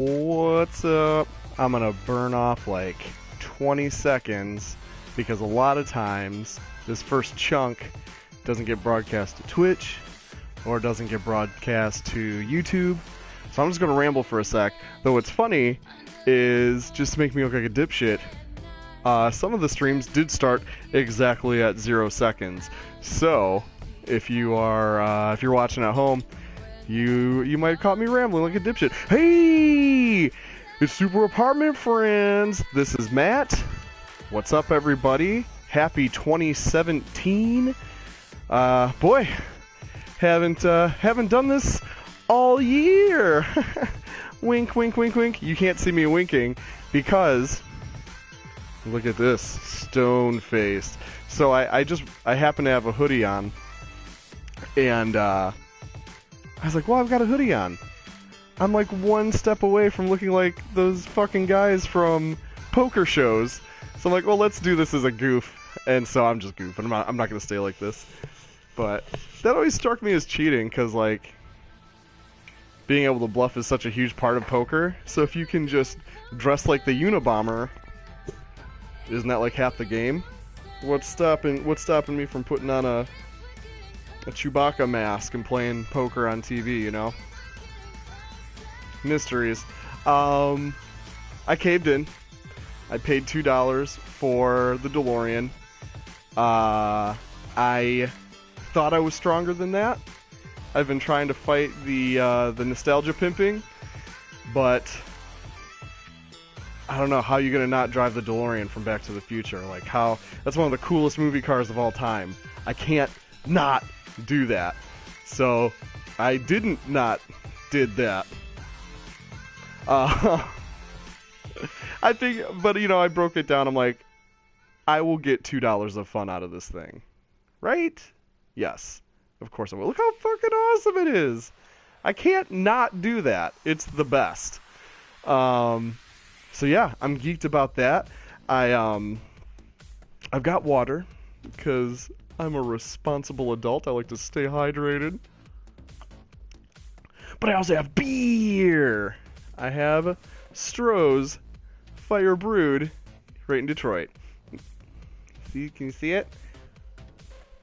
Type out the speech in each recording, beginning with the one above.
What's up? I'm gonna burn off like 20 seconds because a lot of times this first chunk doesn't get broadcast to Twitch or doesn't get broadcast to YouTube. So I'm just gonna ramble for a sec. Though what's funny is, just to make me look like a dipshit, some of the streams did start exactly at 0 seconds. So if you are if you're watching at home, you might have caught me rambling like a dipshit. Hey, it's Super Apartment Friends. This is Matt. What's up, everybody? Happy 2017. Boy, haven't done this all year. Wink, wink, wink, wink. You can't see me winking because look at this, stone-faced. So I happen to have a hoodie on, and I was like, well, I've got a hoodie on. I'm like one step away from looking like those fucking guys from poker shows. So I'm like, well, let's do this as a goof. And so I'm just goofing. I'm not going to stay like this. But that always struck me as cheating, because, like, being able to bluff is such a huge part of poker. So if you can just dress like the Unabomber, isn't that like half the game? What's stopping me from putting on a Chewbacca mask and playing poker on TV, you know? Mysteries. I caved in. I paid $2 for the DeLorean. I thought I was stronger than that. I've been trying to fight the nostalgia pimping, but I don't know how you're gonna not drive the DeLorean from Back to the Future. Like, how that's one of the coolest movie cars of all time. I can't not do that. So I did that. I think, but you know, I broke it down. I'm like, I will get $2 of fun out of this thing, right? Yes, of course I will. Look how fucking awesome it is. I can't not do that. It's the best. So yeah, I'm geeked about that. I've got water because I'm a responsible adult. I like to stay hydrated. But I also have beer. I have Stroh's Fire Brewed right in Detroit. See, can you see it?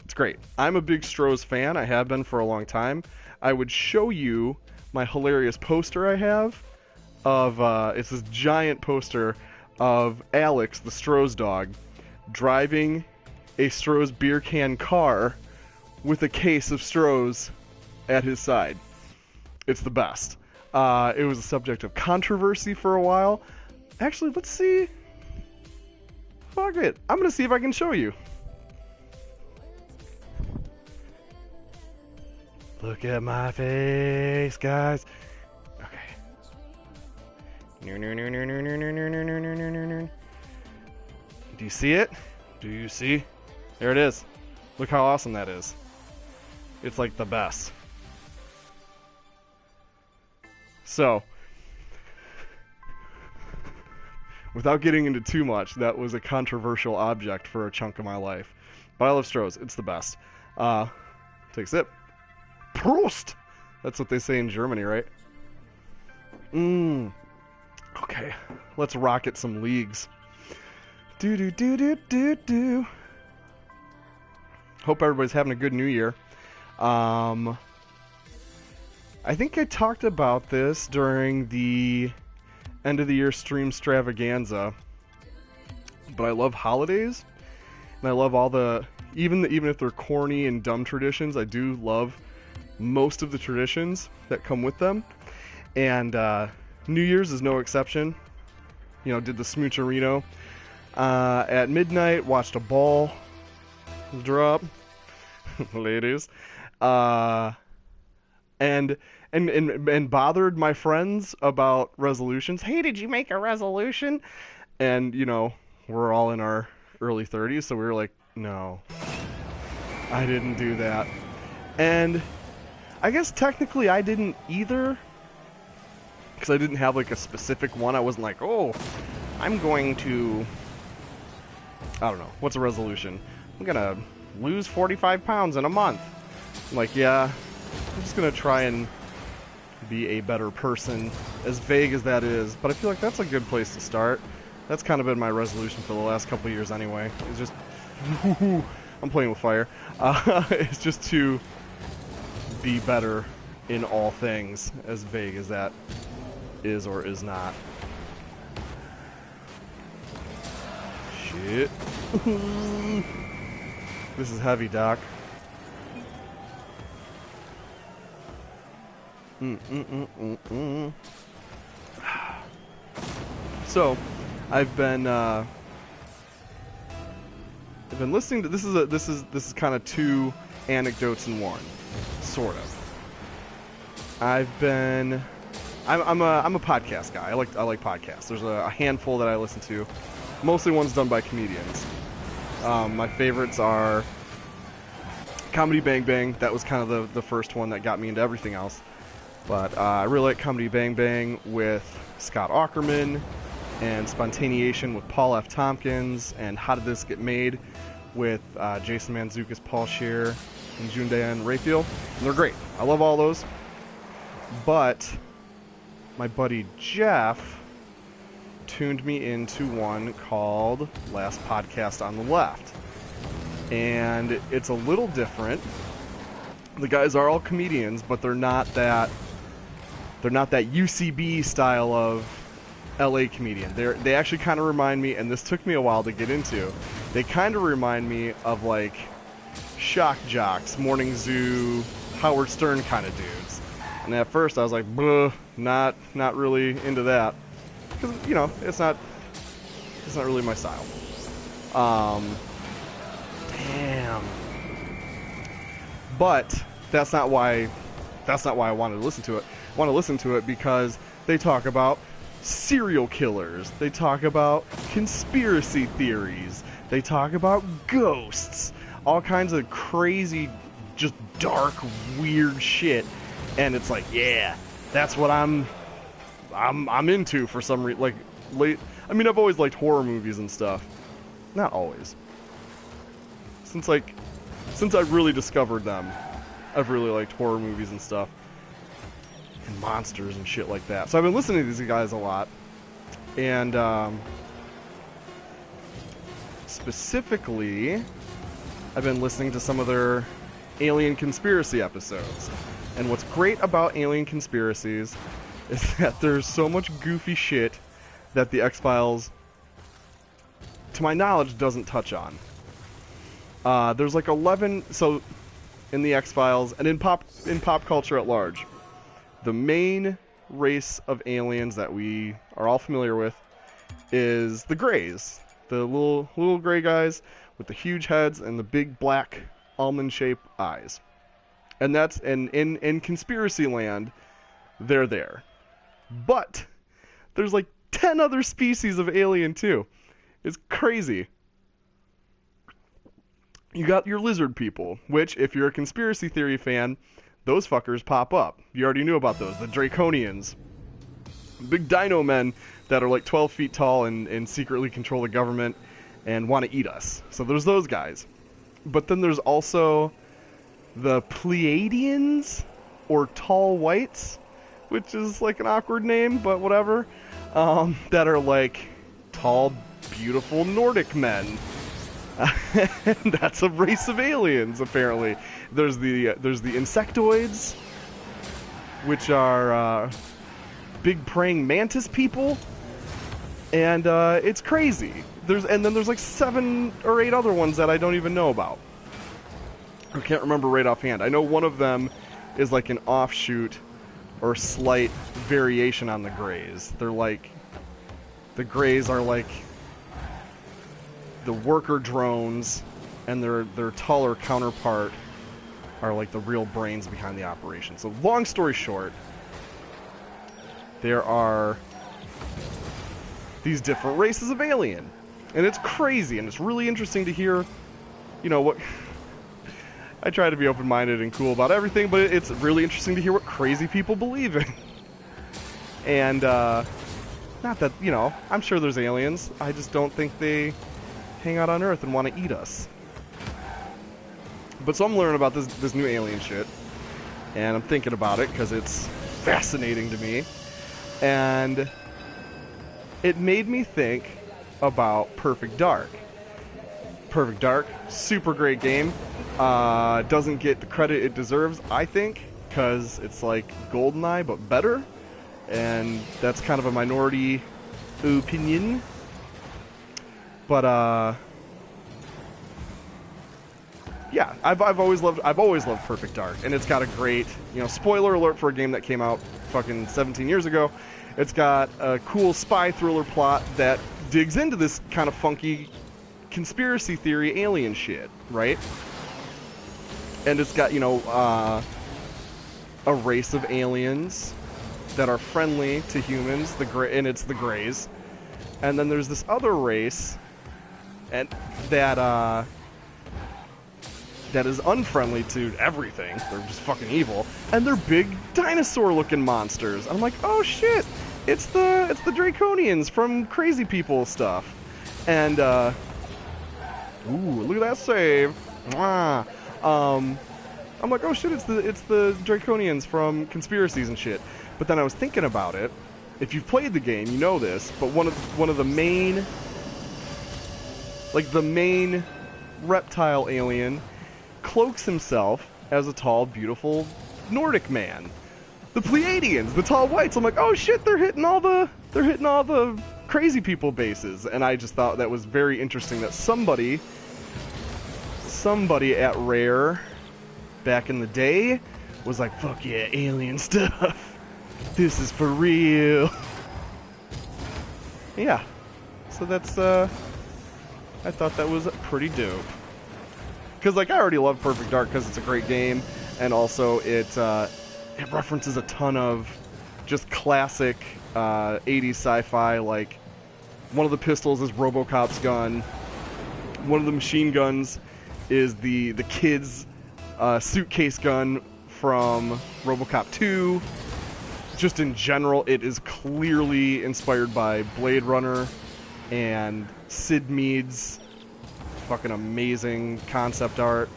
It's great. I'm a big Stroh's fan. I have been for a long time. I would show you my hilarious poster I have of, it's this giant poster of Alex, the Stroh's dog, driving a Stroh's beer can car with a case of Stroh's at his side. It's the best. It was a subject of controversy for a while. Actually, let's see. Fuck it. I'm gonna see if I can show you. Look at my face, guys. Okay. Do you see it? Do you see? There it is. Look how awesome that is. It's like the best. So, without getting into too much, that was a controversial object for a chunk of my life. But I love Stroh's. It's the best. Take a sip. Prost! That's what they say in Germany, right? Okay. Let's rocket some leagues. Do. Hope everybody's having a good New Year. I think I talked about this during the end of the year stream extravaganza, but I love holidays, and I love all the even if they're corny and dumb traditions, I do love most of the traditions that come with them. And New Year's is no exception. You know, did the smoocherino at midnight, watched a ball drop, ladies, and bothered my friends about resolutions. Hey, did you make a resolution? And, you know, we're all in our early 30s, so we were like, no, I didn't do that. And I guess technically I didn't either, because I didn't have like a specific one. I wasn't like, oh, I'm going to, I don't know, what's a resolution? I'm gonna lose 45 pounds in a month. I'm like, yeah, I'm just gonna try and be a better person, as vague as that is, but I feel like that's a good place to start. That's kind of been my resolution for the last couple of years anyway. It's just, I'm playing with fire. It's just to be better in all things, as vague as that is or is not. Shit. This is heavy, Doc. So, I've been listening to this is kind of two anecdotes in one, sort of. I'm a podcast guy. I like podcasts. There's a handful that I listen to, mostly ones done by comedians. My favorites are Comedy Bang Bang. That was kind of the first one that got me into everything else. But I really like Comedy Bang Bang with Scott Aukerman, and Spontaneation with Paul F. Tompkins, and How Did This Get Made with Jason Mantzoukas, Paul Scheer, and June-Diane Raphael. And they're great. I love all those. But my buddy Jeff tuned me into one called Last Podcast on the Left. And it's a little different. The guys are all comedians, but they're not that UCB style of LA comedian. They actually kind of remind me, and this took me a while to get into, they kind of remind me of like shock jocks, Morning Zoo, Howard Stern kind of dudes. And at first I was like, not really into that, because it's not really my style. Damn. But that's not why I wanted to listen to it. I want to listen to it because they talk about serial killers. They talk about conspiracy theories. They talk about ghosts. All kinds of crazy, just dark, weird shit. And it's like, yeah, that's what I'm into for some reason. I've always liked horror movies and stuff. Not always. Since I've really discovered them, I've really liked horror movies and stuff. And monsters and shit like that. So I've been listening to these guys a lot. And specifically, I've been listening to some of their alien conspiracy episodes. And what's great about alien conspiracies is that there's so much goofy shit that the X-Files, to my knowledge, doesn't touch on. There's like 11, so in the X-Files and in pop culture at large, the main race of aliens that we are all familiar with is the Greys, the little gray guys with the huge heads and the big black almond-shaped eyes. And that's in conspiracy land, they're there. But there's like 10 other species of alien too. It's crazy. You got your lizard people, which, if you're a conspiracy theory fan, those fuckers pop up. You already knew about those. The Draconians. Big dino men that are like 12 feet tall and secretly control the government and want to eat us. So there's those guys. But then there's also the Pleiadians, or Tall Whites, which is like an awkward name, but whatever, that are like tall, beautiful Nordic men. And that's a race of aliens, apparently. There's the insectoids, which are big praying mantis people, and it's crazy. Then there's like 7 or 8 other ones that I don't even know about. I can't remember right offhand. I know one of them is like an offshoot or slight variation on the Greys. They're like, the Greys are like the worker drones, and their taller counterpart are like the real brains behind the operation. So long story short, there are these different races of alien, and it's crazy, and it's really interesting to hear, what... I try to be open-minded and cool about everything, but it's really interesting to hear what crazy people believe in. And, not that, I'm sure there's aliens. I just don't think they hang out on Earth and want to eat us. But so I'm learning about this new alien shit, and I'm thinking about it because it's fascinating to me. And it made me think about Perfect Dark. Perfect Dark, super great game. Doesn't get the credit it deserves, I think, because it's like GoldenEye, but better. And that's kind of a minority opinion. But, yeah, I've always loved Perfect Dark, and it's got a great, spoiler alert for a game that came out fucking 17 years ago. It's got a cool spy thriller plot that digs into this kind of funky conspiracy theory alien shit, right? And it's got, a race of aliens that are friendly to humans, and it's the Greys. And then there's this other race and that is unfriendly to everything. They're just fucking evil, and they're big dinosaur-looking monsters. And I'm like, oh shit, it's the Draconians from Crazy People stuff. And ooh, look at that save. Mwah. I'm like, oh shit, it's the Draconians from Conspiracies and shit. But then I was thinking about it. If you've played the game, you know this. But one of the main, like the main reptile alien, cloaks himself as a tall, beautiful Nordic man. The Pleiadians, the tall whites. I'm like, oh shit, they're hitting all the Crazy People bases. And I just thought that was very interesting that somebody at Rare back in the day was like, fuck yeah, alien stuff. This is for real. Yeah. So that's I thought that was pretty dope. Because, like, I already love Perfect Dark because it's a great game, and also it references a ton of just classic 80s sci-fi. Like, one of the pistols is RoboCop's gun. One of the machine guns is the kid's suitcase gun from RoboCop 2. Just in general, it is clearly inspired by Blade Runner and Sid Mead's fucking amazing concept art.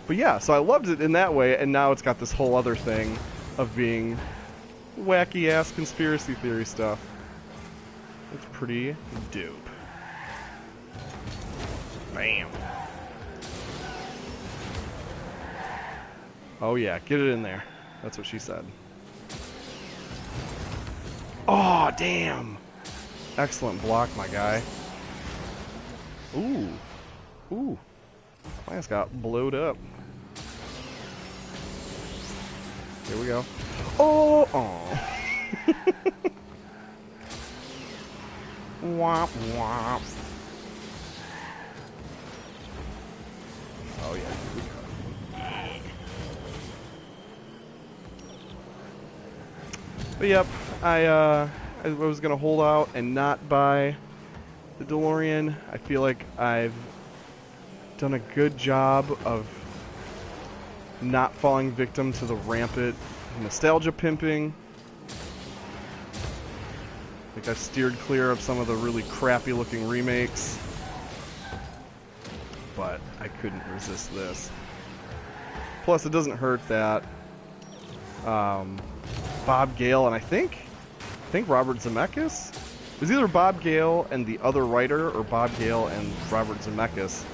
But yeah, so I loved it in that way, and now it's got this whole other thing of being wacky-ass conspiracy theory stuff. It's pretty dope. Bam. Oh yeah, get it in there. That's what she said. Oh, damn! Excellent block, my guy. Ooh. Ooh. My ass got blowed up. Here we go. Oh! Oh. Womp womp. Oh, yeah. But yep, I was gonna hold out and not buy the DeLorean. I feel like I've done a good job of not falling victim to the rampant nostalgia pimping. Like, I've steered clear of some of the really crappy looking remakes, but I couldn't resist this. Plus, it doesn't hurt that Bob Gale and I think Robert Zemeckis. It was either Bob Gale and the other writer, or Bob Gale and Robert Zemeckis.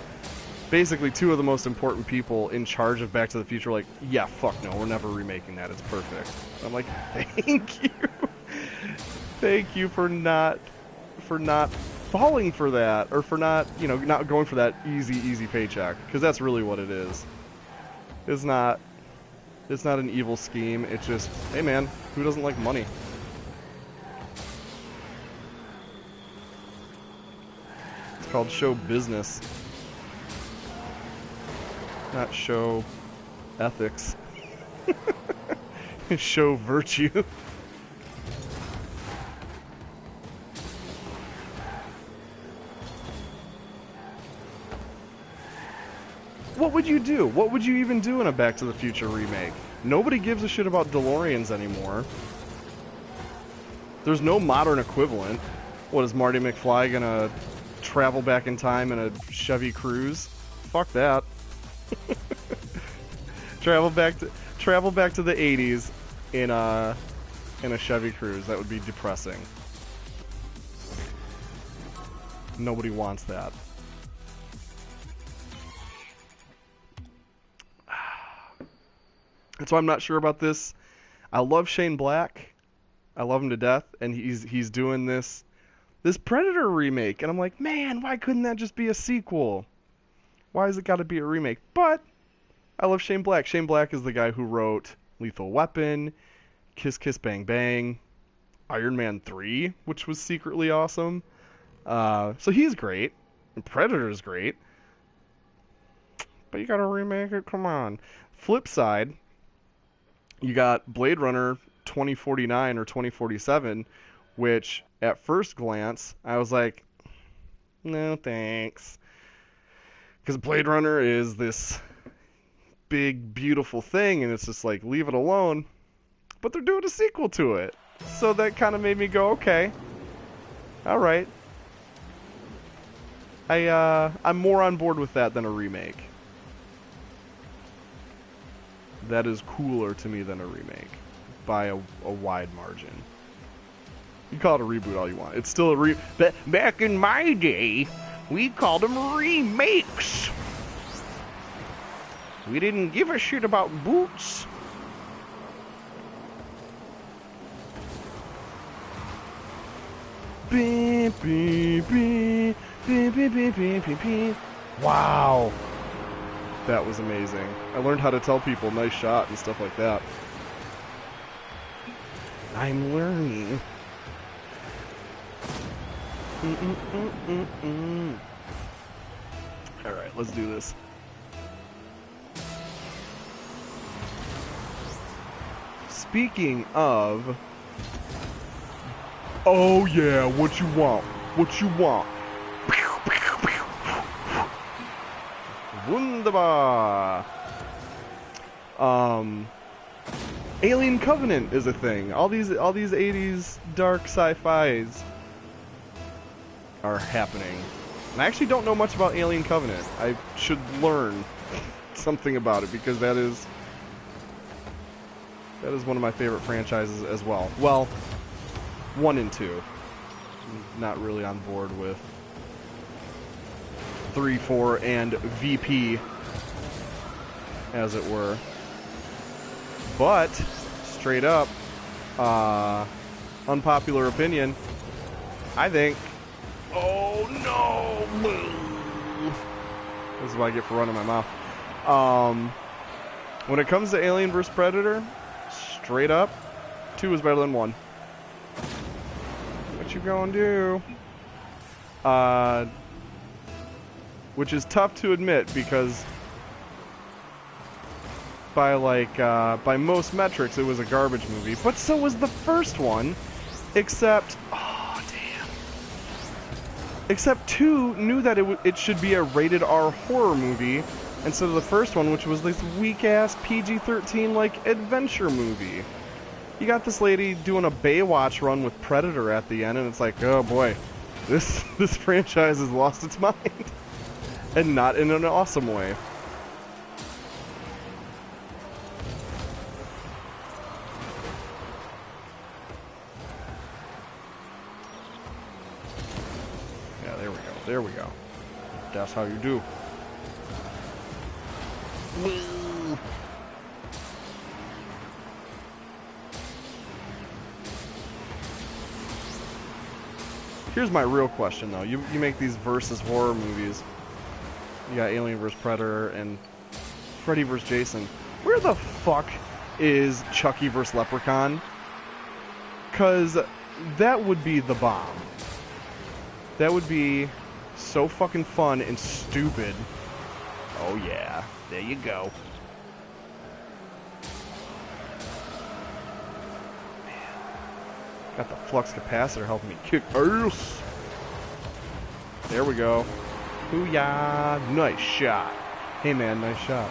Basically, two of the most important people in charge of Back to the Future, like, yeah, fuck no, we're never remaking that. It's perfect. I'm like, thank you, thank you for not falling for that, or for not not going for that easy paycheck, because that's really what it is. It's not an evil scheme. It's just, hey man, who doesn't like money? It's called show business, not show ethics. Show virtue. What would you do? What would you even do in a Back to the Future remake? Nobody gives a shit about DeLoreans anymore. There's no modern equivalent. What, is Marty McFly gonna travel back in time in a Chevy Cruze? Fuck that. Travel back to the 80s in a Chevy Cruze. That would be depressing. Nobody wants that. And so I'm not sure about this. I love Shane Black. I love him to death, and he's doing this Predator remake, and I'm like, man, why couldn't that just be a sequel? Why has it got to be a remake? But I love Shane Black. Shane Black is the guy who wrote Lethal Weapon, Kiss Kiss Bang Bang, Iron Man 3, which was secretly awesome. So he's great, and Predator's great. But you gotta remake it, come on. Flip side, you got Blade Runner 2049 or 2047, which at first glance, I was like, no thanks. Because Blade Runner is this big, beautiful thing, and it's just like, leave it alone. But they're doing a sequel to it. So that kind of made me go, okay. Alright. I'm more on board with that than a remake. That is cooler to me than a remake. By a wide margin. You call it a reboot all you want. It's still a back in my day, we called them remakes. We didn't give a shit about boots. Beep, beep, beep, beep, beep, beep, beep, beep, beep. Wow. That was amazing. I learned how to tell people nice shot and stuff like that. I'm learning. Alright, let's do this. Speaking of... Oh yeah, what you want? What you want? Wunderbar! Alien Covenant is a thing. All these 80s dark sci-fis are happening. And I actually don't know much about Alien Covenant. I should learn something about it because that is one of my favorite franchises as well. Well, 1 and 2. I'm not really on board with 3, 4, and VP, as it were. But, straight up, unpopular opinion, I think... Oh no! This is what I get for running my mouth. When it comes to Alien vs. Predator, straight up, 2 is better than 1. What you gonna do? Which is tough to admit because by most metrics it was a garbage movie, but so was the first one, except except 2 knew that it should be a rated R horror movie instead of the first one, which was this weak-ass PG-13 like adventure movie. You got this lady doing a Baywatch run with Predator at the end, and it's like, oh boy, this franchise has lost its mind. And not in an awesome way. Yeah, there we go. There we go. That's how you do. Woo. Here's my real question, though. You make these versus horror movies. You got Alien vs. Predator and Freddy vs. Jason. Where the fuck is Chucky vs. Leprechaun? Because that would be the bomb. That would be so fucking fun and stupid. Oh yeah, there you go. Man. Got the flux capacitor helping me kick ass. There we go. Hoo-yah! Nice shot. Hey man, nice shot.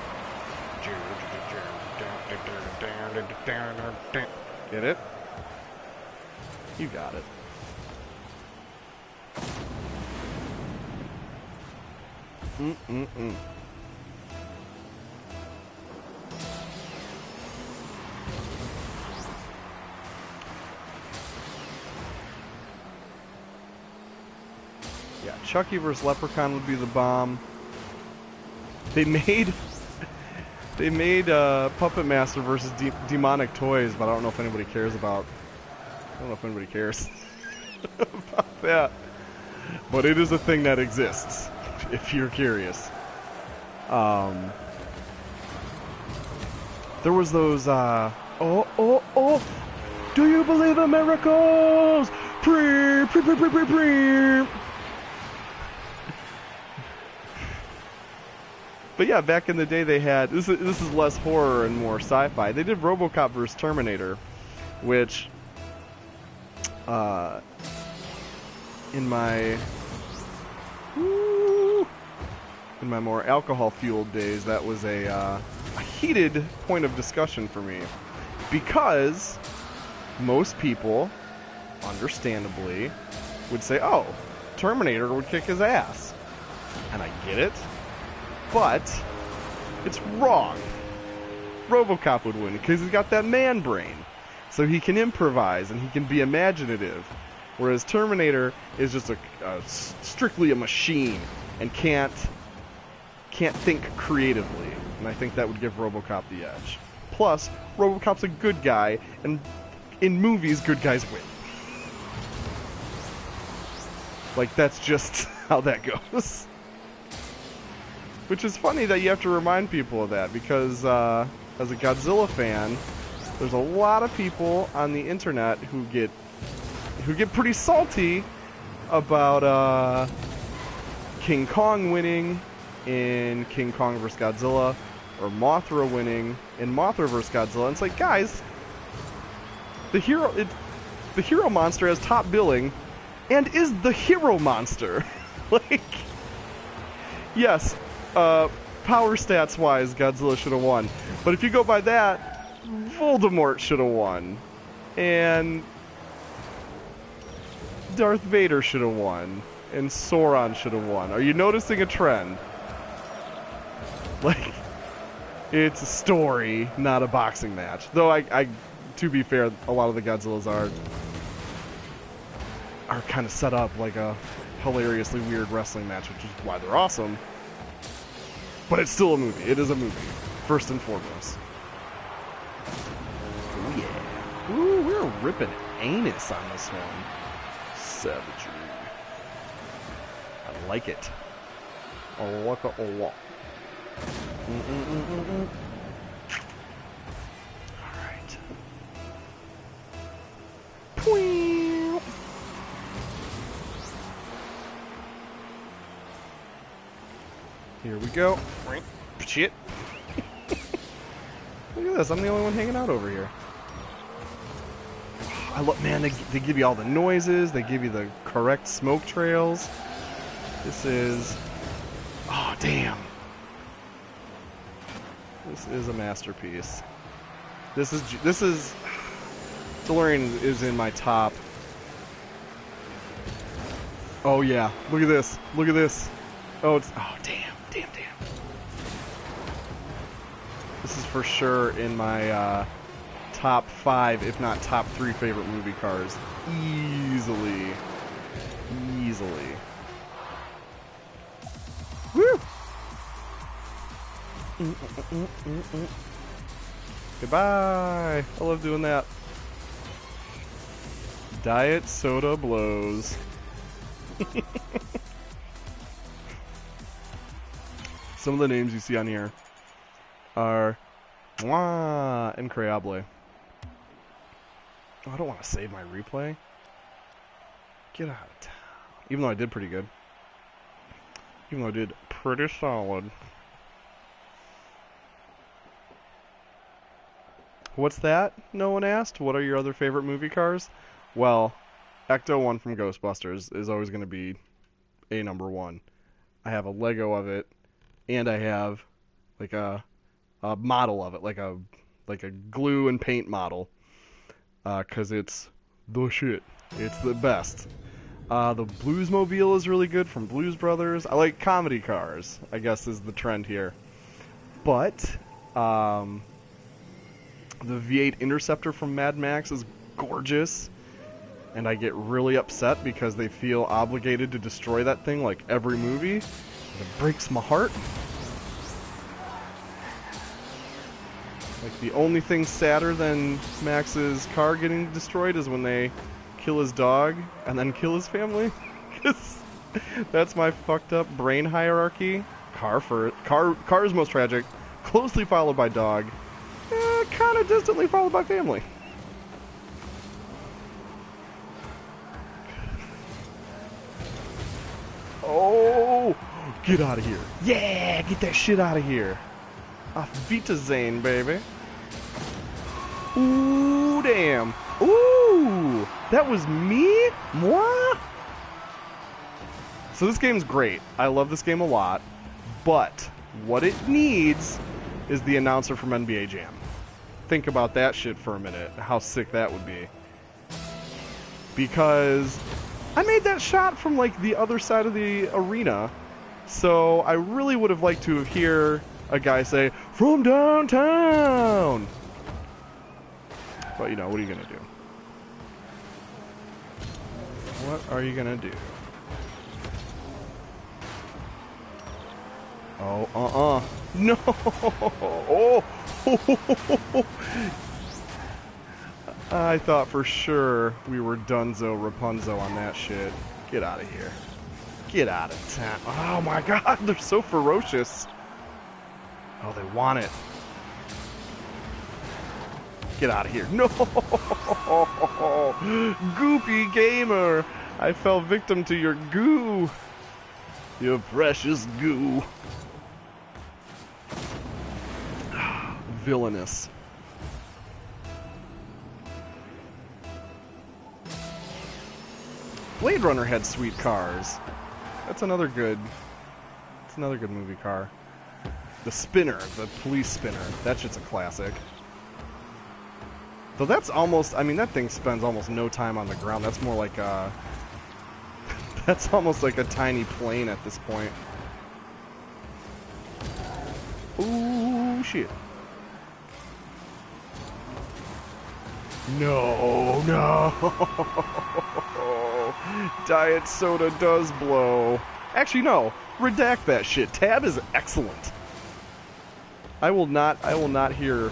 Get it? You got it. Yeah, Chucky vs. Leprechaun would be the bomb. They made Puppet Master versus Demonic Toys, but I don't know if anybody cares about. I don't know if anybody cares about that. But it is a thing that exists, if you're curious. There was those. Oh! Do you believe in miracles? Pre. But yeah, back in the day they had this is less horror and more sci-fi. They did RoboCop vs. Terminator, which in my more alcohol-fueled days, that was a heated point of discussion for me, because most people, understandably, would say, "Oh, Terminator would kick his ass," and I get it. But it's wrong. RoboCop would win because he's got that man brain. So he can improvise and he can be imaginative. Whereas Terminator is just strictly a machine and can't think creatively. And I think that would give RoboCop the edge. Plus, RoboCop's a good guy, and in movies, good guys win. Like, that's just how that goes. Which is funny that you have to remind people of that, because as a Godzilla fan, there's a lot of people on the internet who get pretty salty about King Kong winning in King Kong vs. Godzilla, or Mothra winning in Mothra vs. Godzilla. And it's like, guys, the hero monster has top billing and is the hero monster. Like, yes. Power stats wise, Godzilla should have won. But if you go by that, Voldemort should have won. And Darth Vader should have won. And Sauron should have won. Are you noticing a trend? Like, it's a story, not a boxing match. Though to be fair, a lot of the Godzillas are kind of set up like a hilariously weird wrestling match, which is why they're awesome. But it's still a movie. It is a movie, first and foremost. Oh yeah. Ooh, we're ripping anus on this one. Savagery. I like it. I like it a lot. Alright. Here we go. Shit. Look at this. I'm the only one hanging out over here. I love, man, they give you all the noises. They give you the correct smoke trails. This is... Oh, damn. This is a masterpiece. This is... DeLorean is in my top... Oh, yeah. Look at this. Look at this. Oh, it's... Oh, damn. Damn. This is for sure in my top 5, if not top 3 favorite movie cars. Easily. Woo! Goodbye! I love doing that. Diet soda blows. Some of the names you see on here are Mwah and Creable. Oh, I don't want to save my replay. Get out of town. Even though I did pretty good. Even though I did pretty solid. What's that? No one asked. What are your other favorite movie cars? Well, Ecto-1 from Ghostbusters is always going to be a number one. I have a Lego of it, and I have like a model of it, like a glue and paint model, because it's the shit. It's the best. The Bluesmobile is really good from Blues Brothers. I like comedy cars, I guess is the trend here. But the V8 Interceptor from Mad Max is gorgeous. and I get really upset because they feel obligated to destroy that thing like every movie. It breaks my heart. Like, the only thing sadder than Max's car getting destroyed is when they kill his dog and then kill his family. Because that's my fucked up brain hierarchy. Car is most tragic, closely followed by dog, kind of distantly followed by family. Oh, get out of here. Yeah, get that shit out of here. Auf Wiedersehen, baby. Ooh, damn. Ooh, that was me? Moi? So this game's great. I love this game a lot. But what it needs is the announcer from NBA Jam. Think about that shit for a minute. How sick that would be. Because I made that shot from, like, the other side of the arena. So I really would have liked to hear a guy say, "From downtown!" But, you know, what are you going to do? What are you going to do? Oh, no! Oh! I thought for sure we were Dunzo Rapunzel on that shit. Get out of here. Get out of town. Oh my god, they're so ferocious. Oh, they want it. Get out of here. No! Goopy gamer! I fell victim to your goo. Your precious goo. Villainous. Blade Runner had sweet cars. That's another good movie car. The Spinner, the police spinner. That shit's a classic. Though that's almost, I mean, that thing spends almost no time on the ground. That's more like a, that's almost like a tiny plane at this point. Ooh, shit. No, no. Diet soda does blow. Actually, no. Redact that shit. Tab is excellent. I will not hear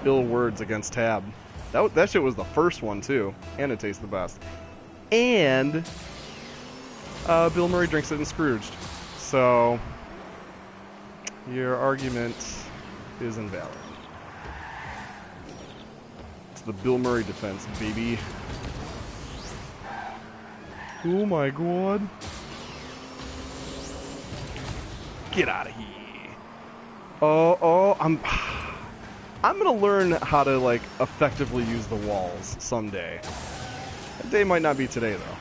ill words against Tab. That shit was the first one too, and it tastes the best. And Bill Murray drinks it in Scrooged. So your argument is invalid. It's the Bill Murray defense, baby. Oh my god. Get out of here. Oh, I'm gonna learn how to, like, effectively use the walls someday. That day might not be today, though.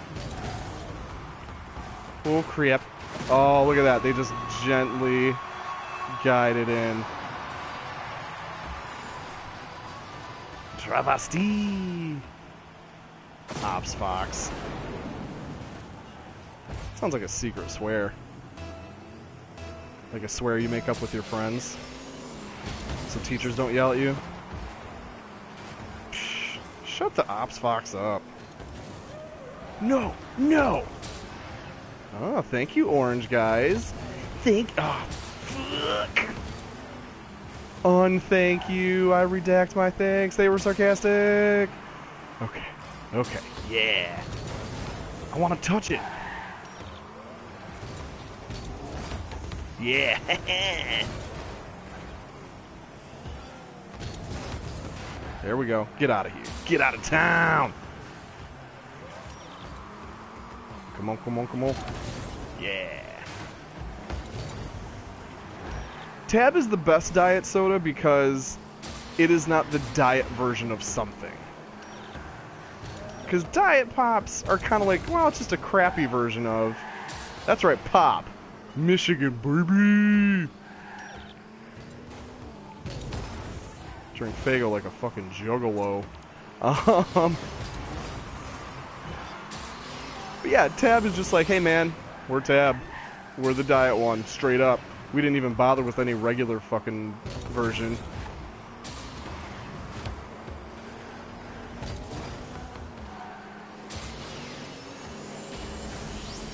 Oh, crap. Oh, look at that. They just gently guide it in. Travesti. Ops Fox. Sounds like a secret swear. Like a swear you make up with your friends, so teachers don't yell at you. Psh, shut the Ops Fox up. No, no. Oh, thank you, orange guys. Oh, fuck. Unthank you. I redact my thanks. They were sarcastic. Okay, okay, yeah. I want to touch it. Yeah. There we go. Get out of here. Get out of town. Come on, come on, come on. Yeah. Tab is the best diet soda because it is not the diet version of something. Because diet pops are kind of like, well, it's just a crappy version of... That's right, pop. Michigan, baby! Drink Faygo like a fucking juggalo. But yeah, Tab is just like, hey man, we're Tab. We're the diet one, straight up. We didn't even bother with any regular fucking version.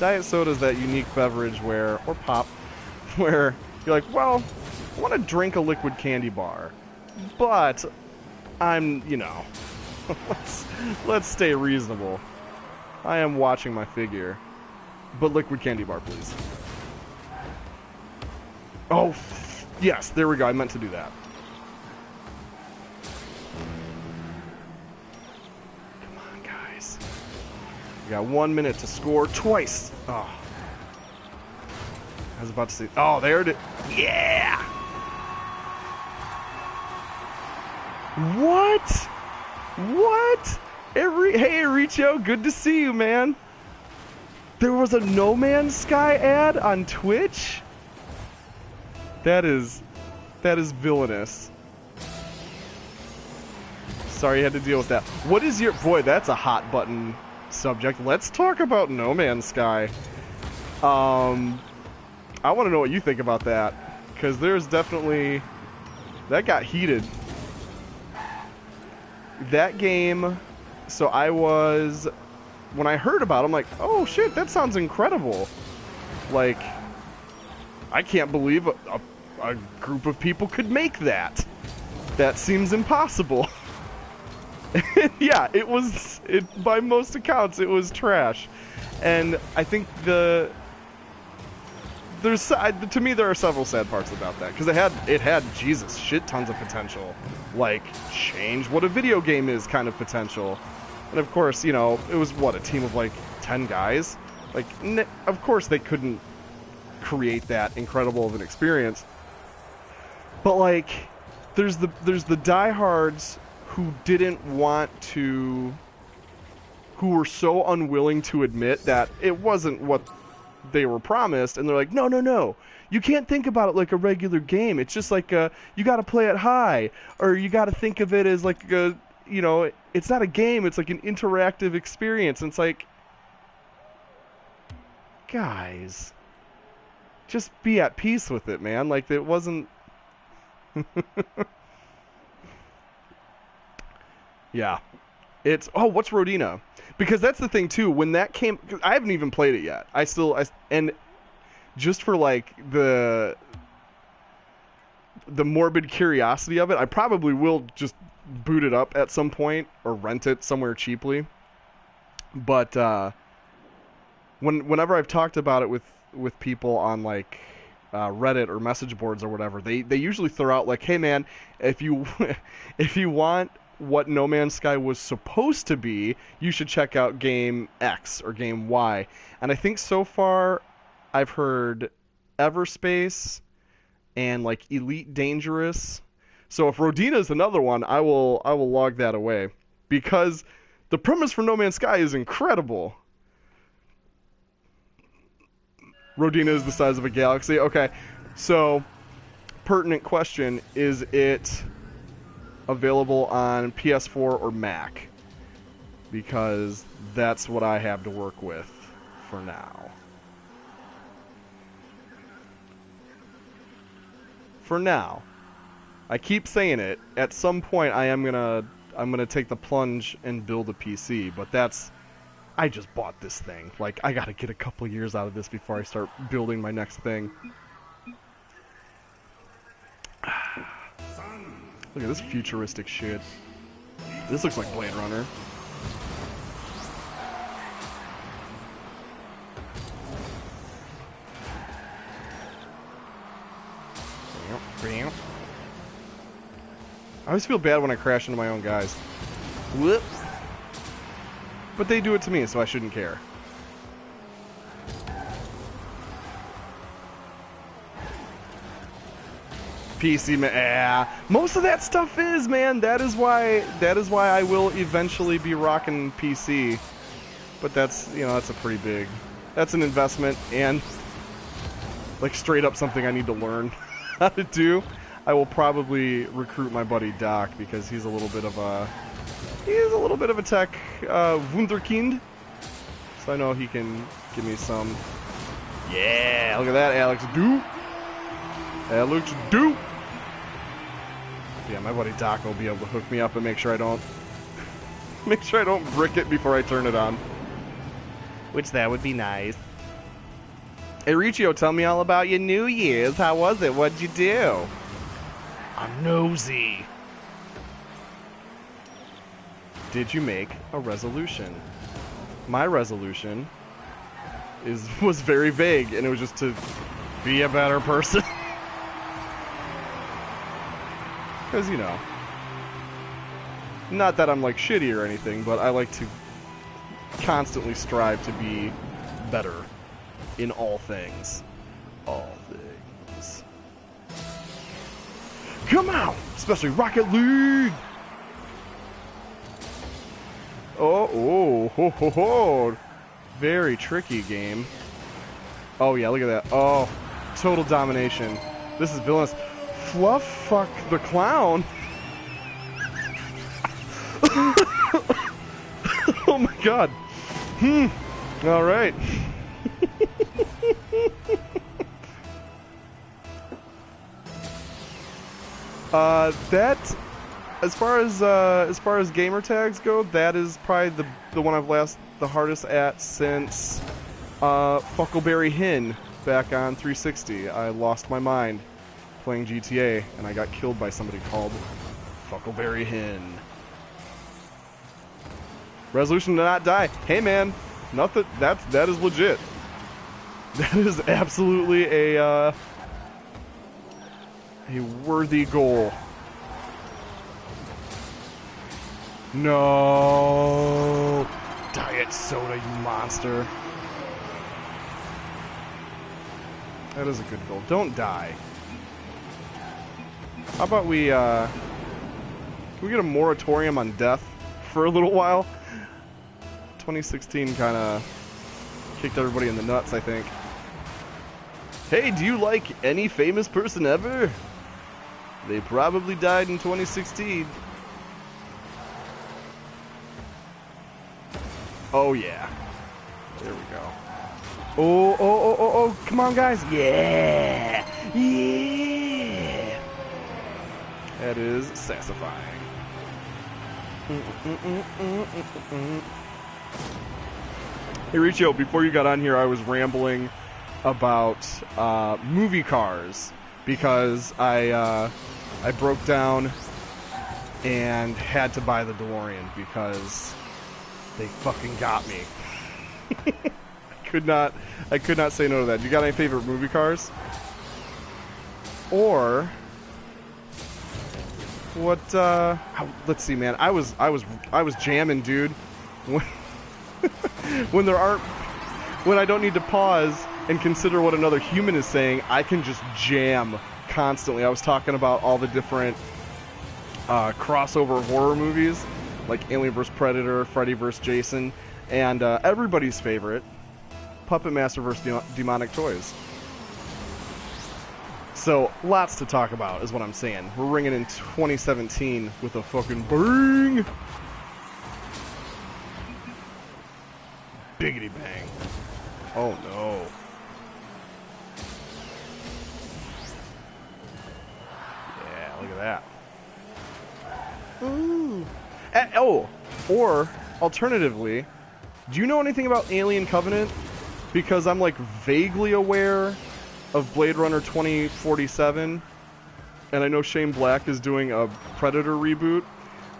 Diet soda is that unique beverage or pop, where you're like, well, I want to drink a liquid candy bar, but I'm, let's stay reasonable. I am watching my figure, but liquid candy bar, please. Oh, yes, there we go. I meant to do that. Come on, guys. We got 1 minute to score twice. Oh. I was about to say, oh, there it is. Yeah! What? What? Hey, Richo, good to see you, man. There was a No Man's Sky ad on Twitch? That is villainous. Sorry you had to deal with that. What is your... Boy, that's a hot button subject. Let's talk about No Man's Sky. I want to know what you think about that. Because there's definitely... That got heated. That game... So I was... When I heard about it, I'm like, oh shit, that sounds incredible. Like... I can't believe a group of people could make that. That seems impossible. Yeah, by most accounts, it was trash. And I think to me, there are several sad parts about that. Because it had, Jesus, shit tons of potential. Like, change what a video game is kind of potential. And of course, it was, what, a team of like 10 guys? Like, of course they couldn't create that incredible of an experience, but like there's the diehards who were so unwilling to admit that it wasn't what they were promised, and they're like, no, you can't think about it like a regular game. It's just like you got to play it high, or you got to think of it as like it's not a game, it's like an interactive experience. And it's like, guys, just be at peace with it, man. Like, it wasn't... Yeah. It's... Oh, what's Rodina? Because that's the thing, too. When that came... I haven't even played it yet. And just for, like, the morbid curiosity of it, I probably will just boot it up at some point or rent it somewhere cheaply. But, whenever I've talked about it with people on like Reddit or message boards or whatever, they usually throw out like, hey man, if you want what No Man's Sky was supposed to be, you should check out game X or game Y. And I think so far I've heard Everspace and like Elite Dangerous. So if Rodina is another one, I will log that away, because the premise for No Man's Sky is incredible. Rodina is the size of a galaxy. Okay, so pertinent question: is it available on PS4 or Mac? Because that's what I have to work with for now. For now, I keep saying it. At some point, I'm gonna take the plunge and build a PC, but that's. I just bought this thing. Like, I gotta get a couple years out of this before I start building my next thing. Look at this futuristic shit. This looks like Blade Runner. I always feel bad when I crash into my own guys. Whoop. But they do it to me, so I shouldn't care. PC, most of that stuff is, man. That is why I will eventually be rocking PC. But that's, that's a pretty big, that's an investment, and like straight up something I need to learn how to do. I will probably recruit my buddy Doc, because he's a little bit of a tech wunderkind, so I know he can give me some. Yeah, look at that, Alex do. Alex do. Yeah, my buddy Doc will be able to hook me up and make sure I don't brick it before I turn it on. Which that would be nice. Hey, Riccio, tell me all about your New Year's. How was it? What'd you do? I'm nosy. Did you make a resolution? My resolution was very vague, and it was just to be a better person. Because, you know, not that I'm like shitty or anything, but I like to constantly strive to be better in all things. All things. Come on! Especially Rocket League! Oh. Very tricky game. Oh yeah, look at that. Oh, total domination. This is villainous. Fluff fuck the clown. Oh my god. All right. That, as far as gamer tags go, that is probably the one I've lost the hardest at since Fuckleberry Hin back on 360. I lost my mind playing GTA, and I got killed by somebody called Fuckleberry Hin. Resolution to not die. Hey man, nothing. That is legit. That is absolutely a worthy goal. No, diet soda, you monster. That is a good goal. Don't die. How about we can we get a moratorium on death for a little while? 2016 kind of kicked everybody in the nuts, I think. Hey, do you like any famous person ever? They probably died in 2016. Oh yeah. There we go. Oh, come on guys. Yeah. That is sassifying. Hey Riccio, before you got on here, I was rambling about movie cars because I broke down and had to buy the DeLorean because they fucking got me. I could not say no to that. You got any favorite movie cars? Or what? Let's see, man. I was jamming, dude. When I don't need to pause and consider what another human is saying, I can just jam constantly. I was talking about all the different crossover horror movies, like Alien vs. Predator, Freddy vs. Jason, and everybody's favorite, Puppet Master vs. Demonic Toys. So, lots to talk about is what I'm saying. We're ringing in 2017 with a fucking bang! Biggity bang. Oh no. Yeah, look at that. Ooh. Or, alternatively, do you know anything about Alien Covenant? Because I'm like vaguely aware of Blade Runner 2047, and I know Shane Black is doing a Predator reboot,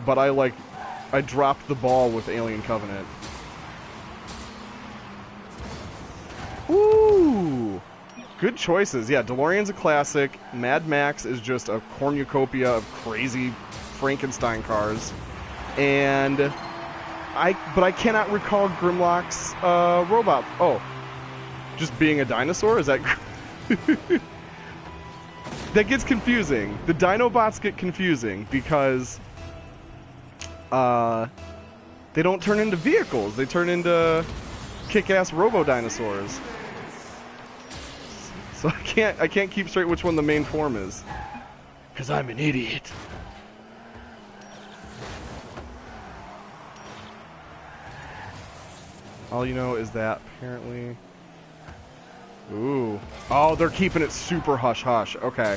but I dropped the ball with Alien Covenant. Ooh, good choices. Yeah, DeLorean's a classic. Mad Max is just a cornucopia of crazy Frankenstein cars, but I cannot recall Grimlock's robot. Oh, just being a dinosaur? Is that? That gets confusing. The Dinobots get confusing because they don't turn into vehicles. They turn into kick-ass robo-dinosaurs. So I can't keep straight which one the main form is. Because I'm an idiot. All you know is that apparently... Ooh. Oh, they're keeping it super hush-hush. Okay.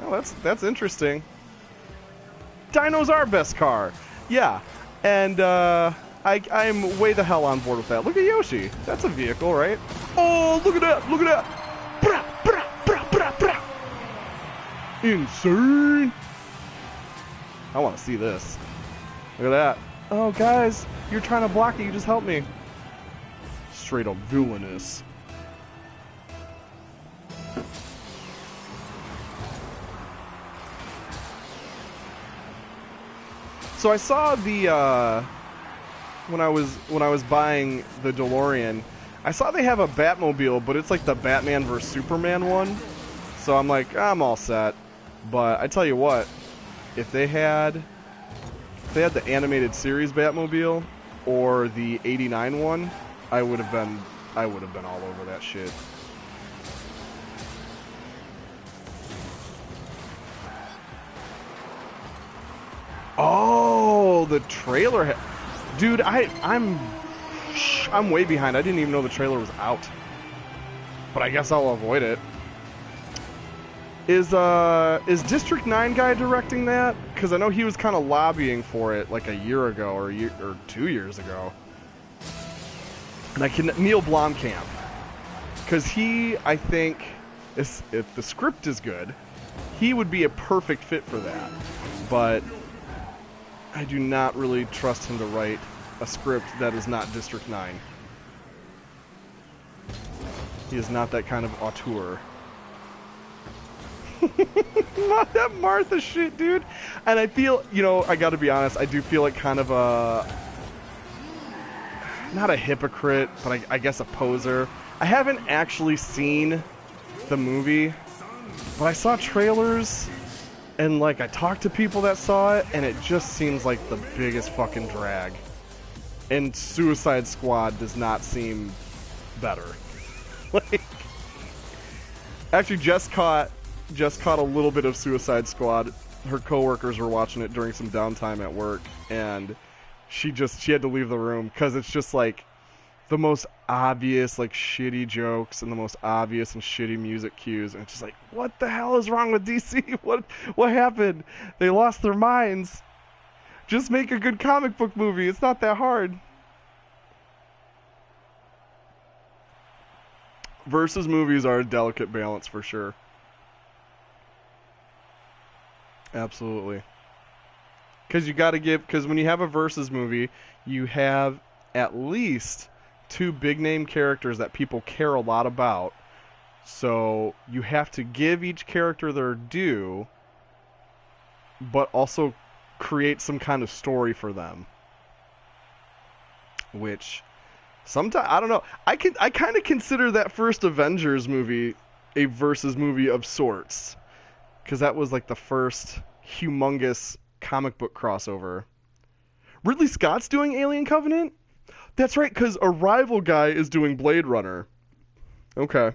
Well, that's interesting. Dino's our best car. Yeah. And, I I'm way the hell on board with that. Look at Yoshi. That's a vehicle, right? Oh, look at that! Look at that! Brah, brah, brah, brah, brah. Insane! I want to see this. Look at that. Oh, guys, you're trying to block it. You just helped me. Straight up villainous. So I saw the when I was buying the DeLorean, I saw they have a Batmobile, but it's like the Batman vs Superman one. So I'm like, I'm all set. But I tell you what, if they had the animated series Batmobile or the '89 one, I would have been all over that shit. Oh, the trailer, dude! I'm way behind. I didn't even know the trailer was out, but I guess I'll avoid it. Is District 9 guy directing that? Because I know he was kind of lobbying for it like a year ago or 2 years ago. And Neil Blomkamp, because I think, if the script is good, he would be a perfect fit for that. But I do not really trust him to write a script that is not District 9. He is not that kind of auteur. Not that Martha shit, dude. And I feel, I gotta be honest, I do feel like kind of not a hypocrite, but I guess a poser. I haven't actually seen the movie, but I saw trailers, and I talked to people that saw it, and it just seems like the biggest fucking drag. And Suicide Squad does not seem better. Actually, just caught a little bit of Suicide Squad. Her coworkers were watching it during some downtime at work, and she had to leave the room because it's just the most obvious shitty jokes and the most obvious and shitty music cues, and it's just what the hell is wrong with DC? What happened? They lost their minds. Just make a good comic book movie. It's not that hard. Versus movies are a delicate balance for sure. Absolutely. Because when you have a versus movie, you have at least 2 big name characters that people care a lot about. So you have to give each character their due, but also create some kind of story for them. Which sometimes, I don't know, I kind of consider that first Avengers movie a versus movie of sorts. Because that was the first humongous comic book crossover. Ridley Scott's doing Alien Covenant? That's right, because Arrival guy is doing Blade Runner. Okay.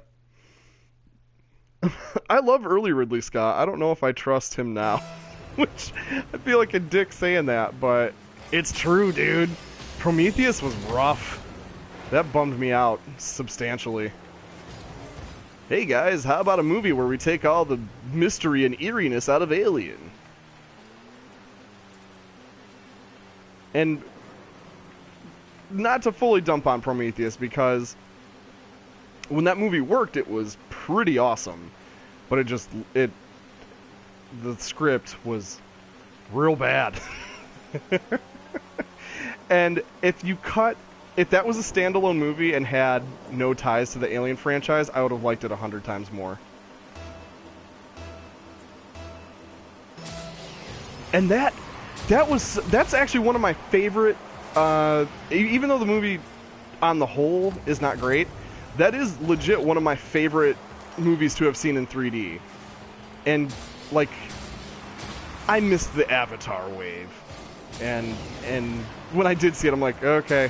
I love early Ridley Scott. I don't know if I trust him now. Which, I feel like a dick saying that, but it's true, dude. Prometheus was rough. That bummed me out substantially. Hey guys, how about a movie where we take all the mystery and eeriness out of Alien? And not to fully dump on Prometheus, because when that movie worked, it was pretty awesome. But the script was real bad. And if that was a standalone movie and had no ties to the Alien franchise, I would have liked it 100 times more. And that's actually one of my favorite, even though the movie on the whole is not great, that is legit one of my favorite movies to have seen in 3D. And I missed the Avatar wave. And when I did see it, I'm like, okay.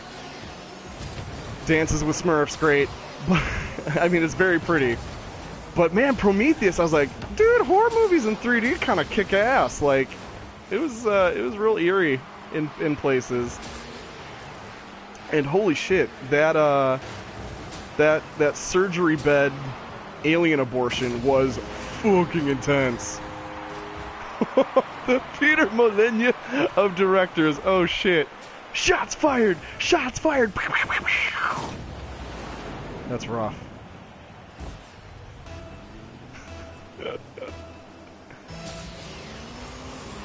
Dances with Smurfs, great. But I mean, it's very pretty. But man, Prometheus, I was like, dude, horror movies in 3D kind of kick ass. It was real eerie in places. And holy shit, that surgery bed alien abortion was fucking intense. The Peter Molyneux of directors. Oh shit. Shots fired! Shots fired! That's rough.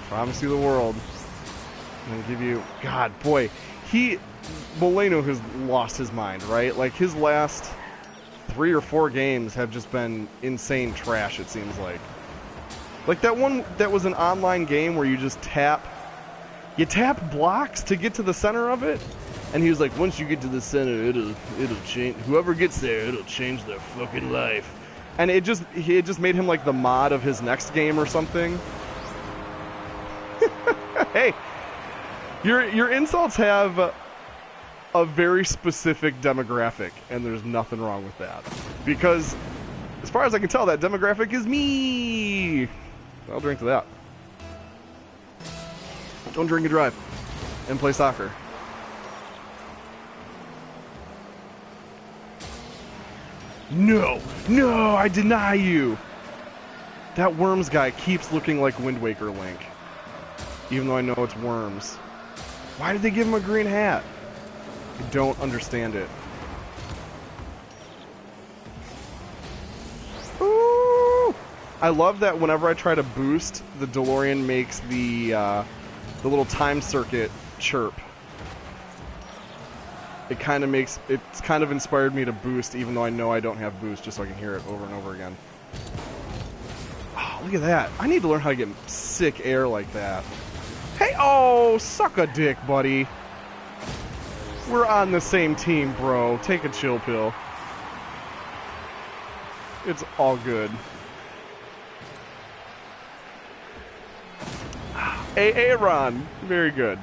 Promise you the world. I'm gonna give you... God, boy. Molino has lost his mind, right? Like, his last 3 or 4 games have just been insane trash, it seems like. Like that one that was an online game where you just tap blocks to get to the center of it, and he was like, once you get to the center, it'll change. Whoever gets there, it'll change their fucking life. And it just made him like the mod of his next game or something. Hey, your insults have a very specific demographic, and there's nothing wrong with that. Because, as far as I can tell, that demographic is me. I'll drink to that. Don't drink and drive. And play soccer. No! No! I deny you! That Worms guy keeps looking like Wind Waker Link. Even though I know it's Worms. Why did they give him a green hat? I don't understand it. Ooh! I love that whenever I try to boost, the DeLorean makes the little time circuit chirp. It's kind of inspired me to boost, even though I know I don't have boost, just so I can hear it over and over again. Oh, look at that. I need to learn how to get sick air like that. Hey, oh, suck a dick, buddy. We're on the same team, bro. Take a chill pill. It's all good. Aaron, very good.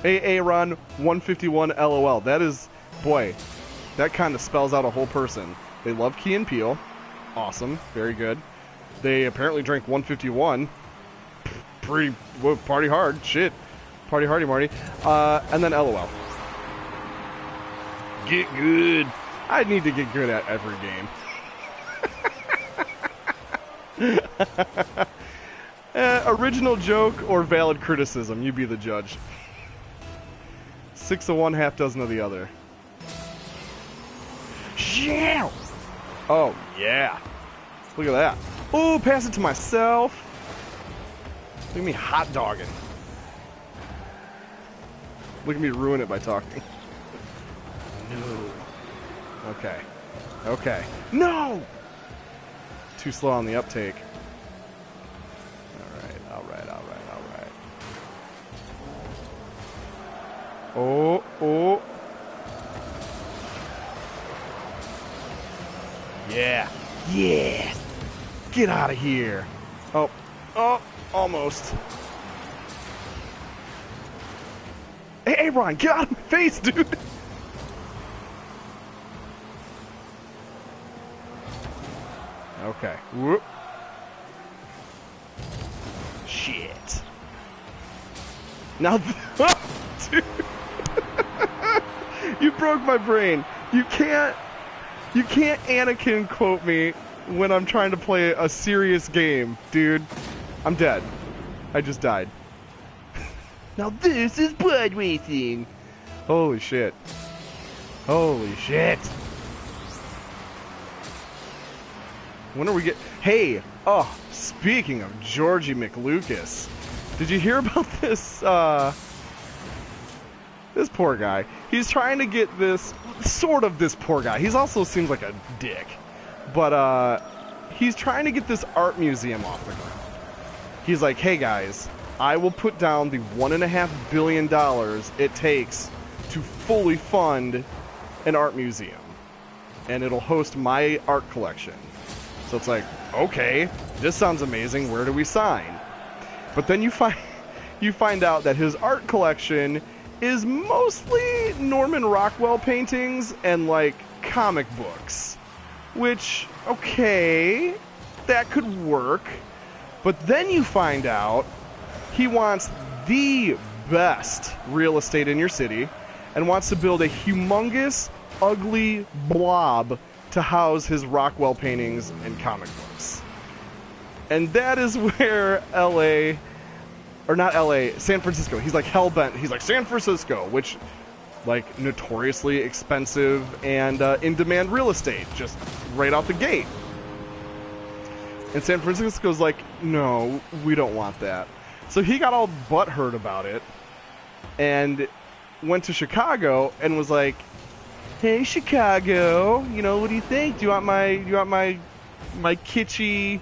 Aaron 151 LOL. That is, boy, that kind of spells out a whole person. They love Key and Peele. Awesome, very good. They apparently drank 151. Pretty, well, party hard. Shit. Party hardy, Marty. And then LOL. Get good. I need to get good at every game. Original joke or valid criticism? You be the judge. 6 of one, half dozen of the other. Yeah. Oh, yeah. Look at that. Oh, pass it to myself. Look at me hot dogging. Look at me ruin it by talking. No. Okay. Okay. No! Too slow on the uptake. Alright. Oh. Yeah. Yeah. Get out of here. Oh, almost. Hey, Ron, get out of my face, dude. Okay. Whoop. Shit. Now, dude. You broke my brain. You can't Anakin quote me when I'm trying to play a serious game, dude. I'm dead. I just died. Now this is blood racing. Holy shit. Holy shit. When are we Hey, oh, speaking of Georgie McLucas, did you hear about this, this poor guy? He's trying to get this poor guy. He's also seems like a dick. But, he's trying to get this art museum off the ground. He's like, hey guys, I will put down the $1.5 billion it takes to fully fund an art museum. And it'll host my art collection. So it's like, okay, this sounds amazing, where do we sign? But then you find out that his art collection is mostly Norman Rockwell paintings and, like, comic books. Which, okay, that could work. But then you find out he wants the best real estate in your city and wants to build a humongous, ugly blob to house his Rockwell paintings and comic books. And that is where LA or not LA, San Francisco. He's like hell-bent. He's like, San Francisco, which, like, notoriously expensive and in-demand real estate, just right out the gate. And San Francisco's like, no, we don't want that. So he got all butthurt about it and went to Chicago and was like, hey, Chicago, you know, what do you think? Do you want my kitschy,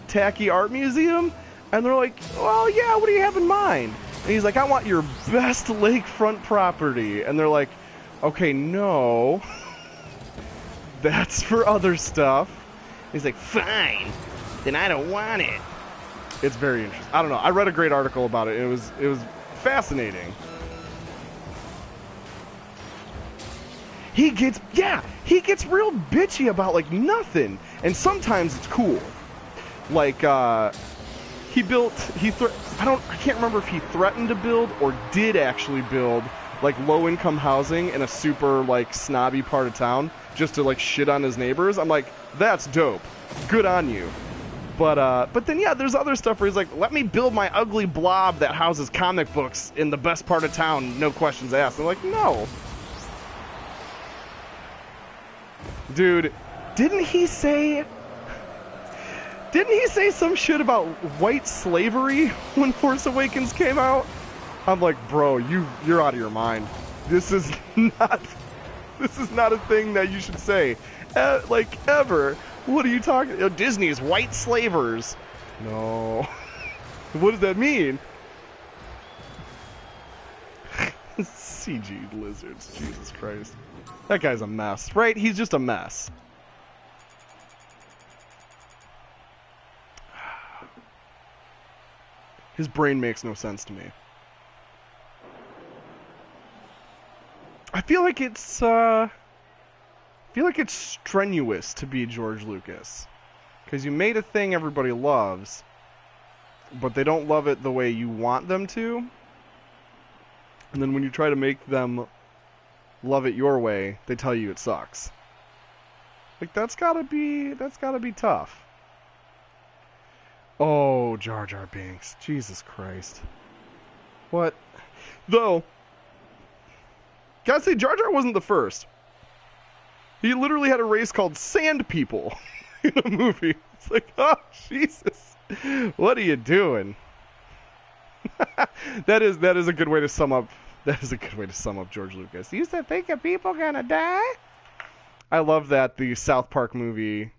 tacky art museum? And they're like, well, yeah, what do you have in mind? And he's like, I want your best lakefront property. And they're like, okay, no, that's for other stuff. He's like, fine, then I don't want it. It's very interesting. I don't know. I read a great article about it. It was fascinating. He gets real bitchy about like nothing, and sometimes it's cool. Like I can't remember if he threatened to build or did actually build like low-income housing in a super like snobby part of town just to like shit on his neighbors. I'm like, that's dope. Good on you. But then yeah, there's other stuff where he's like, let me build my ugly blob that houses comic books in the best part of town, no questions asked. I'm like, no. Dude, didn't he say some shit about white slavery when Force Awakens came out? I'm like, bro, you're out of your mind. This is not a thing that you should say. Like, ever. What are you talking? Disney's white slavers. No. What does that mean? CG lizards. Jesus Christ. That guy's a mess, right? He's just a mess. His brain makes no sense to me. I feel like it's strenuous to be George Lucas, because you made a thing everybody loves, but they don't love it the way you want them to. And then when you try to make them love it your way, they tell you it sucks. Like, that's gotta be tough. Oh, Jar Jar Binks. Jesus Christ. What? Though, gotta say, Jar Jar wasn't the first. He literally had a race called Sand People in a movie. It's like, oh, Jesus. What are you doing? That is a good way to sum up. That is a good way to sum up George Lucas. You used to think of people gonna die? I love that the South Park movie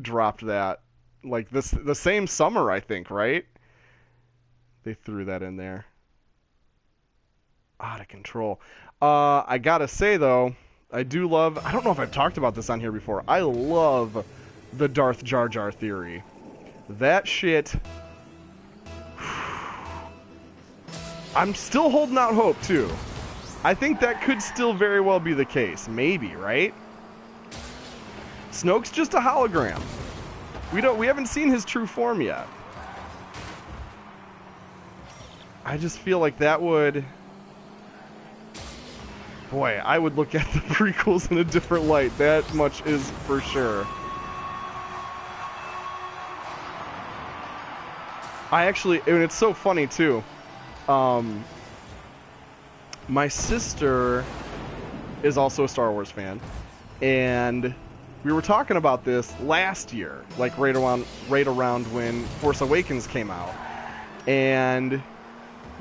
dropped that. Like the same summer, I think, right? They threw that in there. Out of control. I gotta say though, I don't know if I've talked about this on here before. I love the Darth Jar Jar theory. That shit. I'm still holding out hope too. I think that could still very well be the case. Maybe, right? Snoke's just a hologram. We haven't seen his true form yet. I just feel like that would... Boy, I would look at the prequels in a different light. That much is for sure. And it's so funny too. My sister is also a Star Wars fan, and we were talking about this last year, like right around when Force Awakens came out, and you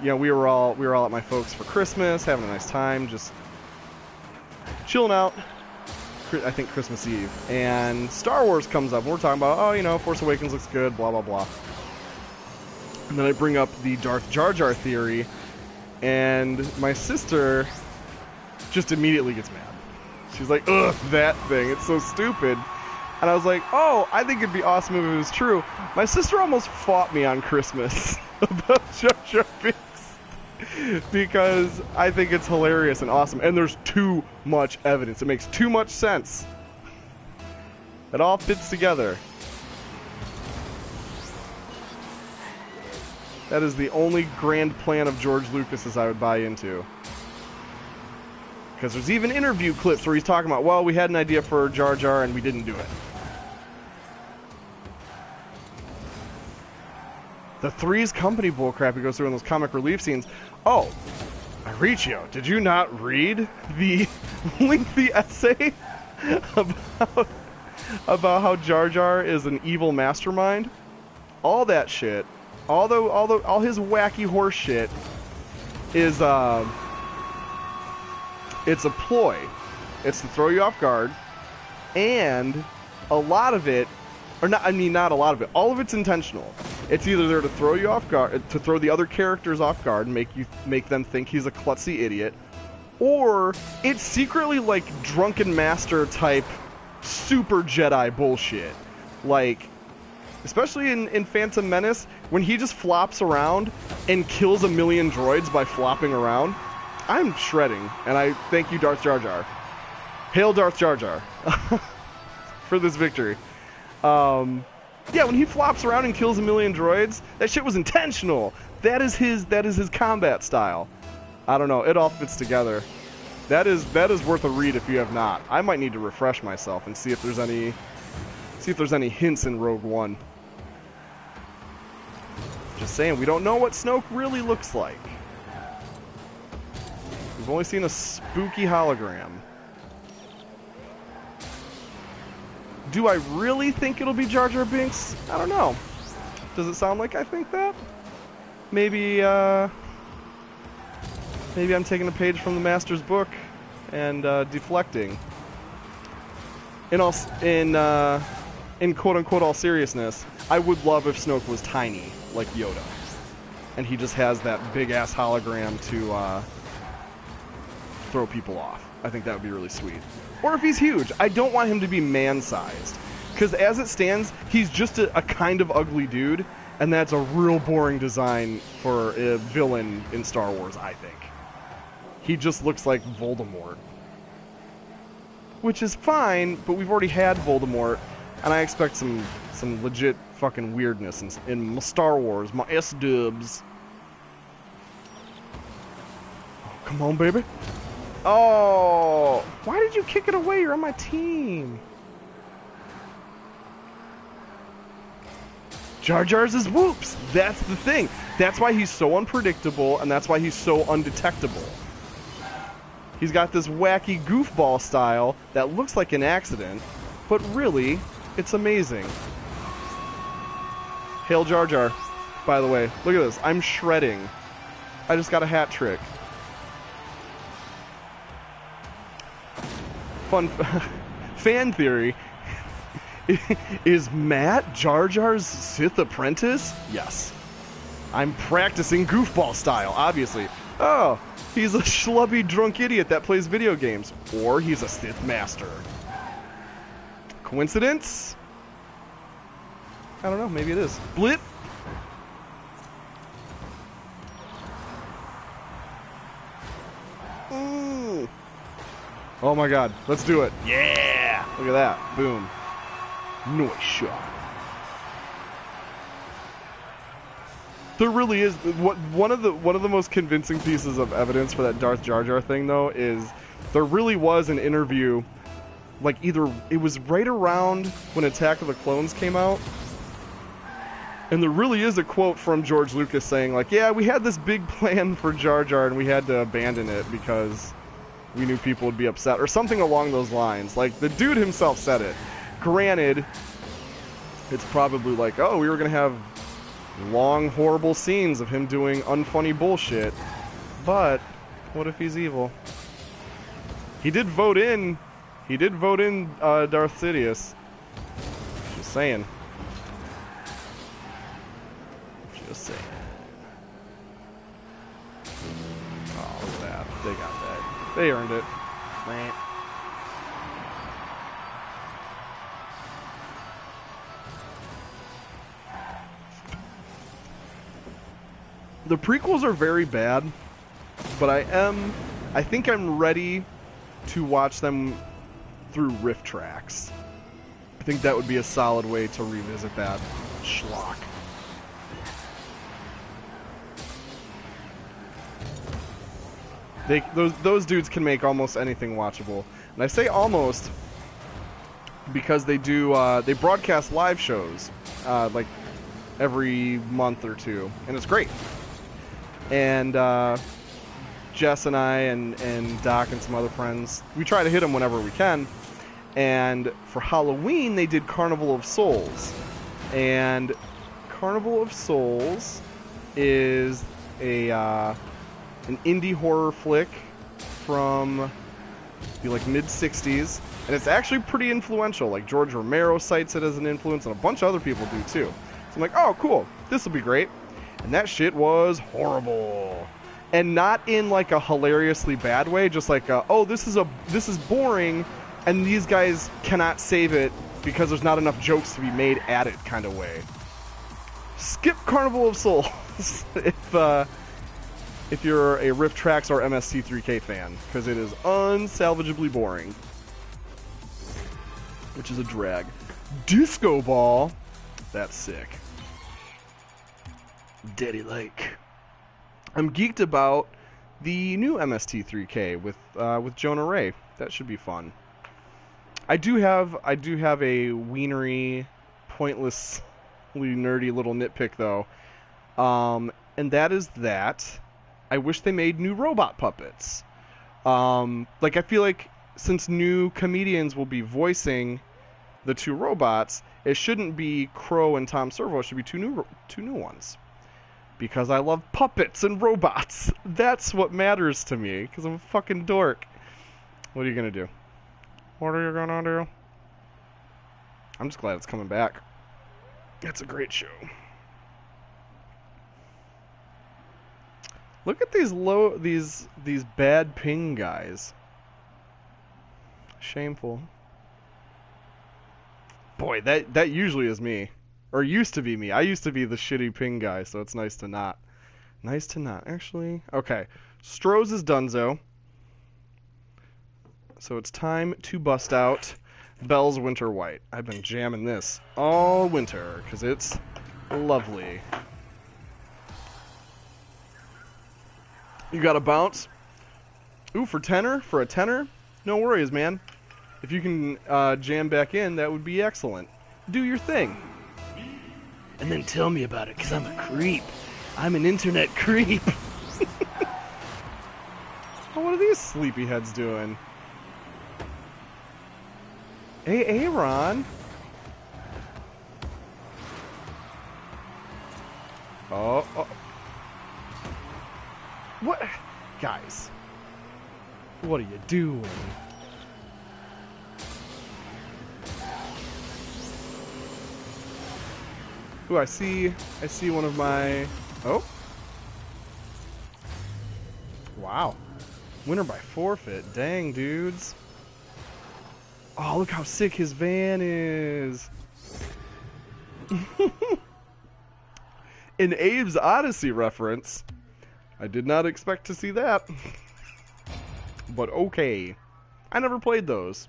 know, we were all at my folks for Christmas, having a nice time, just chilling out. I think Christmas Eve, and Star Wars comes up, and we're talking about, oh, you know, Force Awakens looks good, blah blah blah. And then I bring up the Darth Jar Jar theory, and my sister just immediately gets mad. She's like, ugh, that thing, it's so stupid. And I was like, oh, I think it'd be awesome if it was true. My sister almost fought me on Christmas about Jar Jar Binks because I think it's hilarious and awesome. And there's too much evidence. It makes too much sense. It all fits together. That is the only grand plan of George Lucas's I would buy into. Because there's even interview clips where he's talking about, well, we had an idea for Jar Jar and we didn't do it. the Three's Company bullcrap he goes through in those comic relief scenes. Oh, Mauricio, did you not read the lengthy essay about how Jar Jar is an evil mastermind? All that shit, all his wacky horse shit is it's a ploy. It's to throw you off guard, and a lot of it, or not, I mean not a lot of it, all of it's intentional. It's either there to throw you off guard, to throw the other characters off guard and make them think he's a klutzy idiot, or it's secretly like drunken master type super Jedi bullshit. Like, especially in Phantom Menace, when he just flops around and kills 1 million droids by flopping around, I'm shredding, and I thank you, Darth Jar Jar. Hail Darth Jar Jar for this victory. Yeah, when he flops around and kills 1 million droids, that shit was intentional. That is his combat style. I don't know, it all fits together. That is worth a read if you have not. I might need to refresh myself and see if there's any hints in Rogue One. Just saying, we don't know what Snoke really looks like. We've only seen a spooky hologram. Do I really think it'll be Jar Jar Binks? I don't know. Does it sound like I think that? Maybe I'm taking a page from the Master's book and deflecting. In quote-unquote all seriousness, I would love if Snoke was tiny, like Yoda. And he just has that big-ass hologram to throw people off. I think that would be really sweet. Or if he's huge. I don't want him to be man-sized. Because as it stands, he's just a kind of ugly dude, and that's a real boring design for a villain in Star Wars, I think. He just looks like Voldemort. Which is fine, but we've already had Voldemort, and I expect some legit fucking weirdness in Star Wars, my S-dubs. Oh, come on, baby. Oh, why did you kick it away? You're on my team. Jar Jar's is whoops. That's the thing. That's why he's so unpredictable, and that's why he's so undetectable. He's got this wacky goofball style that looks like an accident, but really, it's amazing. Hail Jar Jar, by the way. Look at this. I'm shredding. I just got a hat trick. Fun fan theory. Is Matt Jar Jar's Sith apprentice? Yes. I'm practicing goofball style, obviously. Oh, he's a schlubby drunk idiot that plays video games. Or he's a Sith master. Coincidence? I don't know, maybe it is. Blip! Oh my god, let's do it. Yeah! Look at that. Boom. Nice shot. There really is one of the most convincing pieces of evidence for that Darth Jar Jar thing, though, is there really was an interview, like either it was right around when Attack of the Clones came out, and there really is a quote from George Lucas saying, like, yeah, we had this big plan for Jar Jar and we had to abandon it because we knew people would be upset, or something along those lines. Like, the dude himself said it. Granted, it's probably like, oh, we were going to have long, horrible scenes of him doing unfunny bullshit, but what if he's evil? He did vote in Darth Sidious. Just saying. Just saying. Oh, look at that. They got that. They earned it. Man. The prequels are very bad, but I think I'm ready to watch them through riff tracks. I think that would be a solid way to revisit that schlock. Those dudes can make almost anything watchable. And I say almost because they do they broadcast live shows, like every month or two, and it's great. And Jess and I and Doc and some other friends, we try to hit them whenever we can. And for Halloween, they did Carnival of Souls. And Carnival of Souls is an indie horror flick from the mid 60s, and it's actually pretty influential. Like George Romero cites it as an influence, and a bunch of other people do too. So I'm like, oh cool, this will be great. And that shit was horrible, and not in like a hilariously bad way, just like oh this is boring, and these guys cannot save it because there's not enough jokes to be made at it kind of way. Skip Carnival of Souls if you're a Rift Tracks or MST3K fan, because it is unsalvageably boring, which is a drag. Disco Ball, that's sick. Daddy like. I'm geeked about the new MST3K with Jonah Ray. That should be fun. I do have a wienery, pointlessly nerdy little nitpick though, and that is that I wish they made new robot puppets. Like I feel like since new comedians will be voicing the two robots, it shouldn't be Crow and Tom Servo. It should be two new ones. Because I love puppets and robots. That's what matters to me. Because I'm a fucking dork. What are you gonna do? What are you gonna do? I'm just glad it's coming back. It's a great show. Look at these bad ping guys. Shameful. Boy, that usually is me. Or used to be me. I used to be the shitty ping guy, so it's nice to not. Nice to not, actually. Okay. Stroh's is donezo. So it's time to bust out Bell's Winter White. I've been jamming this all winter, because it's lovely. You got a bounce? Ooh, for a tenor? No worries, man. If you can jam back in, that would be excellent. Do your thing. And then tell me about it, because I'm a creep. I'm an internet creep. Oh, what are these sleepyheads doing? Hey, Aaron. Oh. What? Guys. What are you doing? Ooh, I see one of my... Oh. Wow. Winner by forfeit. Dang, dudes. Oh, look how sick his van is. An Abe's Odyssey reference. I did not expect to see that. But okay. I never played those.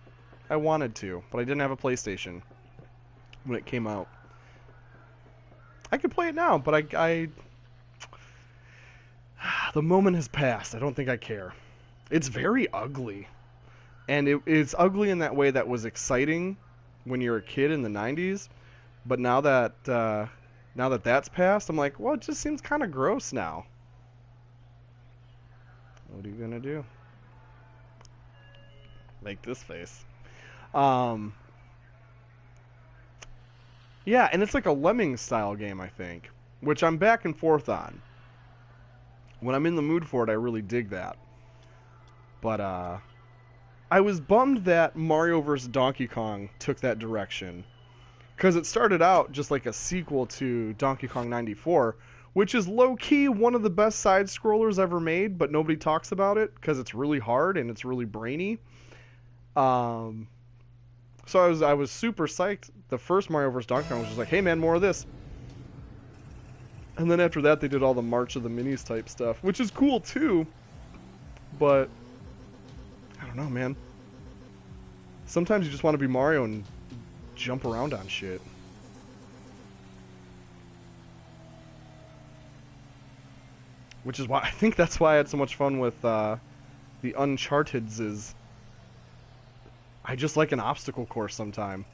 I wanted to, but I didn't have a PlayStation when it came out. I could play it now, but the moment has passed. I don't think I care. It's very ugly. And it's ugly in that way that was exciting when you're a kid in the 90s. But now that that's passed, I'm like, well, it just seems kind of gross now. What are you gonna do? Make this face. Yeah, and it's like a Lemmings style game, I think, which I'm back and forth on. When I'm in the mood for it, I really dig that. But I was bummed that Mario vs. Donkey Kong took that direction, because it started out just like a sequel to Donkey Kong 94, which is low-key one of the best side-scrollers ever made, but nobody talks about it because it's really hard and it's really brainy. So I was super psyched. The first Mario vs. Donkey Kong was just like, hey man, more of this. And then after that, they did all the March of the Minis type stuff, which is cool too. But I don't know, man. Sometimes you just want to be Mario and jump around on shit. Which is why I think that's why I had so much fun with the Uncharted's. I just like an obstacle course sometime.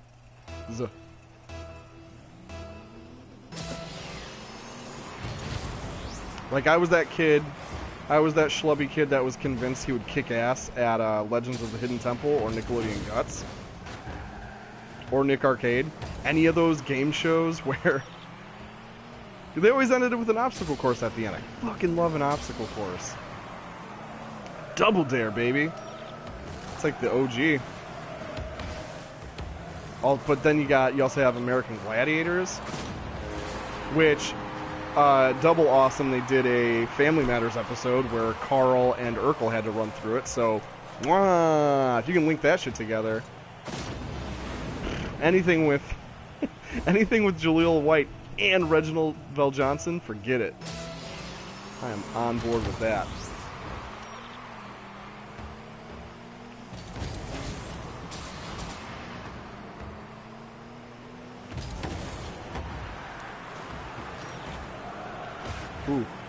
Like, I was that schlubby kid that was convinced he would kick ass at Legends of the Hidden Temple or Nickelodeon Guts or Nick Arcade. Any of those game shows where they always ended with an obstacle course at the end. I fucking love an obstacle course. Double Dare, baby. It's like the OG. But then you also have American Gladiators, which double awesome. They did a Family Matters episode where Carl and Urkel had to run through it. So, if you can link that shit together, anything with Jaleel White and Reginald VelJohnson, forget it. I am on board with that.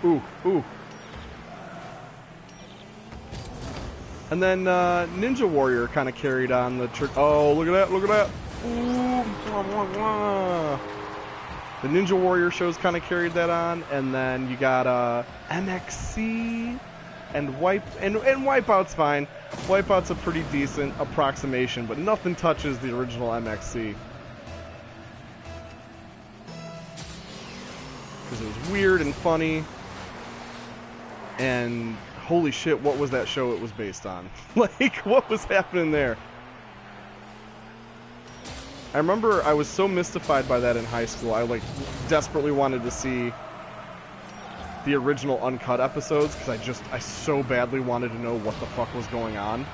Ooh. And then Ninja Warrior kind of carried on the... Oh, look at that. Ooh. The Ninja Warrior shows kind of carried that on. And then you got MXC and Wipeout's fine. Wipeout's a pretty decent approximation, but nothing touches the original MXC. Because it was weird and funny. And holy shit, what was that show it was based on? Like, what was happening there? I remember I was so mystified by that in high school. I, like, desperately wanted to see the original uncut episodes because I so badly wanted to know what the fuck was going on.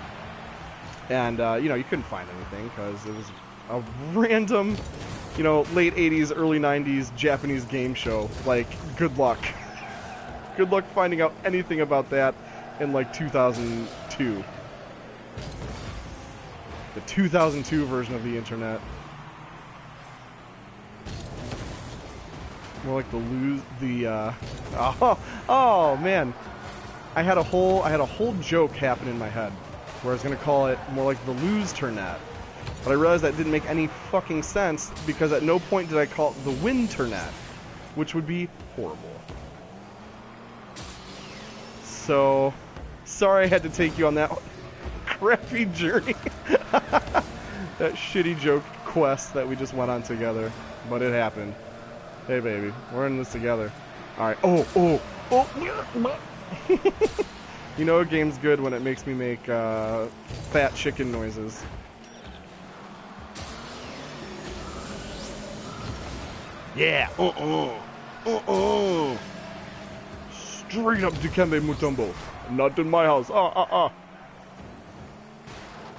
And, you couldn't find anything because it was a random, late 80s, early 90s Japanese game show. Like, good luck. Good luck finding out anything about that in, like, 2002. The 2002 version of the internet. More like oh man. I had a whole joke happen in my head where I was gonna call it more like the Lose-ternet. But I realized that didn't make any fucking sense because at no point did I call it the Win-ternet, which would be horrible. So, sorry I had to take you on that crappy journey. That shitty joke quest that we just went on together. But it happened. Hey, baby. We're in this together. Alright. Oh. You know a game's good when it makes me make fat chicken noises. Yeah. Straight up Dikembe Mutombo. Not in my house.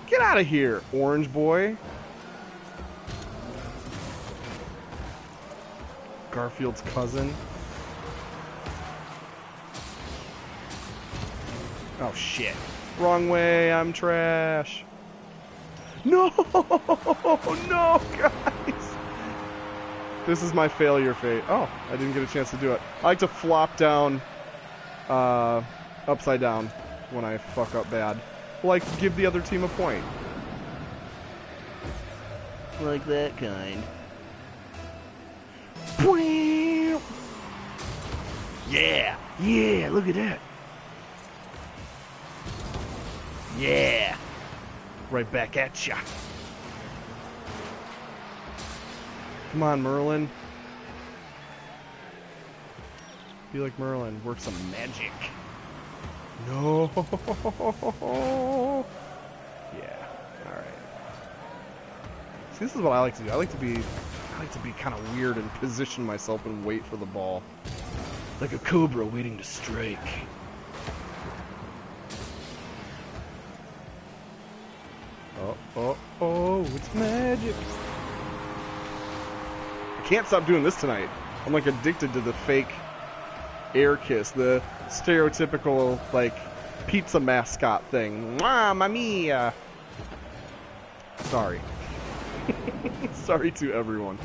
Get out of here, orange boy. Garfield's cousin. Oh shit. Wrong way, I'm trash. No, guys. This is my failure fate. Oh, I didn't get a chance to do it. I like to flop down upside down when I fuck up bad. Like, give the other team a point. Like that kind. Yeah, look at that. Yeah. Right back at ya. Come on, Merlin. Be like Merlin. Work some magic. No. Yeah. Alright. See, this is what I like to do. I like to be kind of weird and position myself and wait for the ball. Like a cobra waiting to strike. Oh, it's magic. I can't stop doing this tonight. I'm like addicted to the fake air kiss, the stereotypical like pizza mascot thing. Mamma mia. Sorry. Sorry to everyone.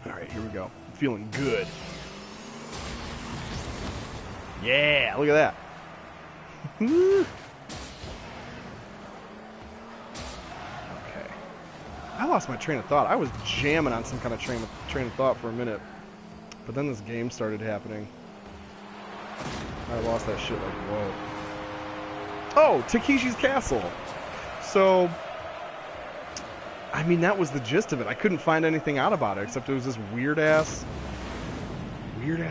Alright, here we go. I'm feeling good. Yeah, look at that. Okay. I lost my train of thought. I was jamming on some kind of train of thought for a minute. But then this game started happening. I lost that shit like, whoa. Oh, Takeshi's Castle. So, I mean, that was the gist of it. I couldn't find anything out about it, except it was this weird-ass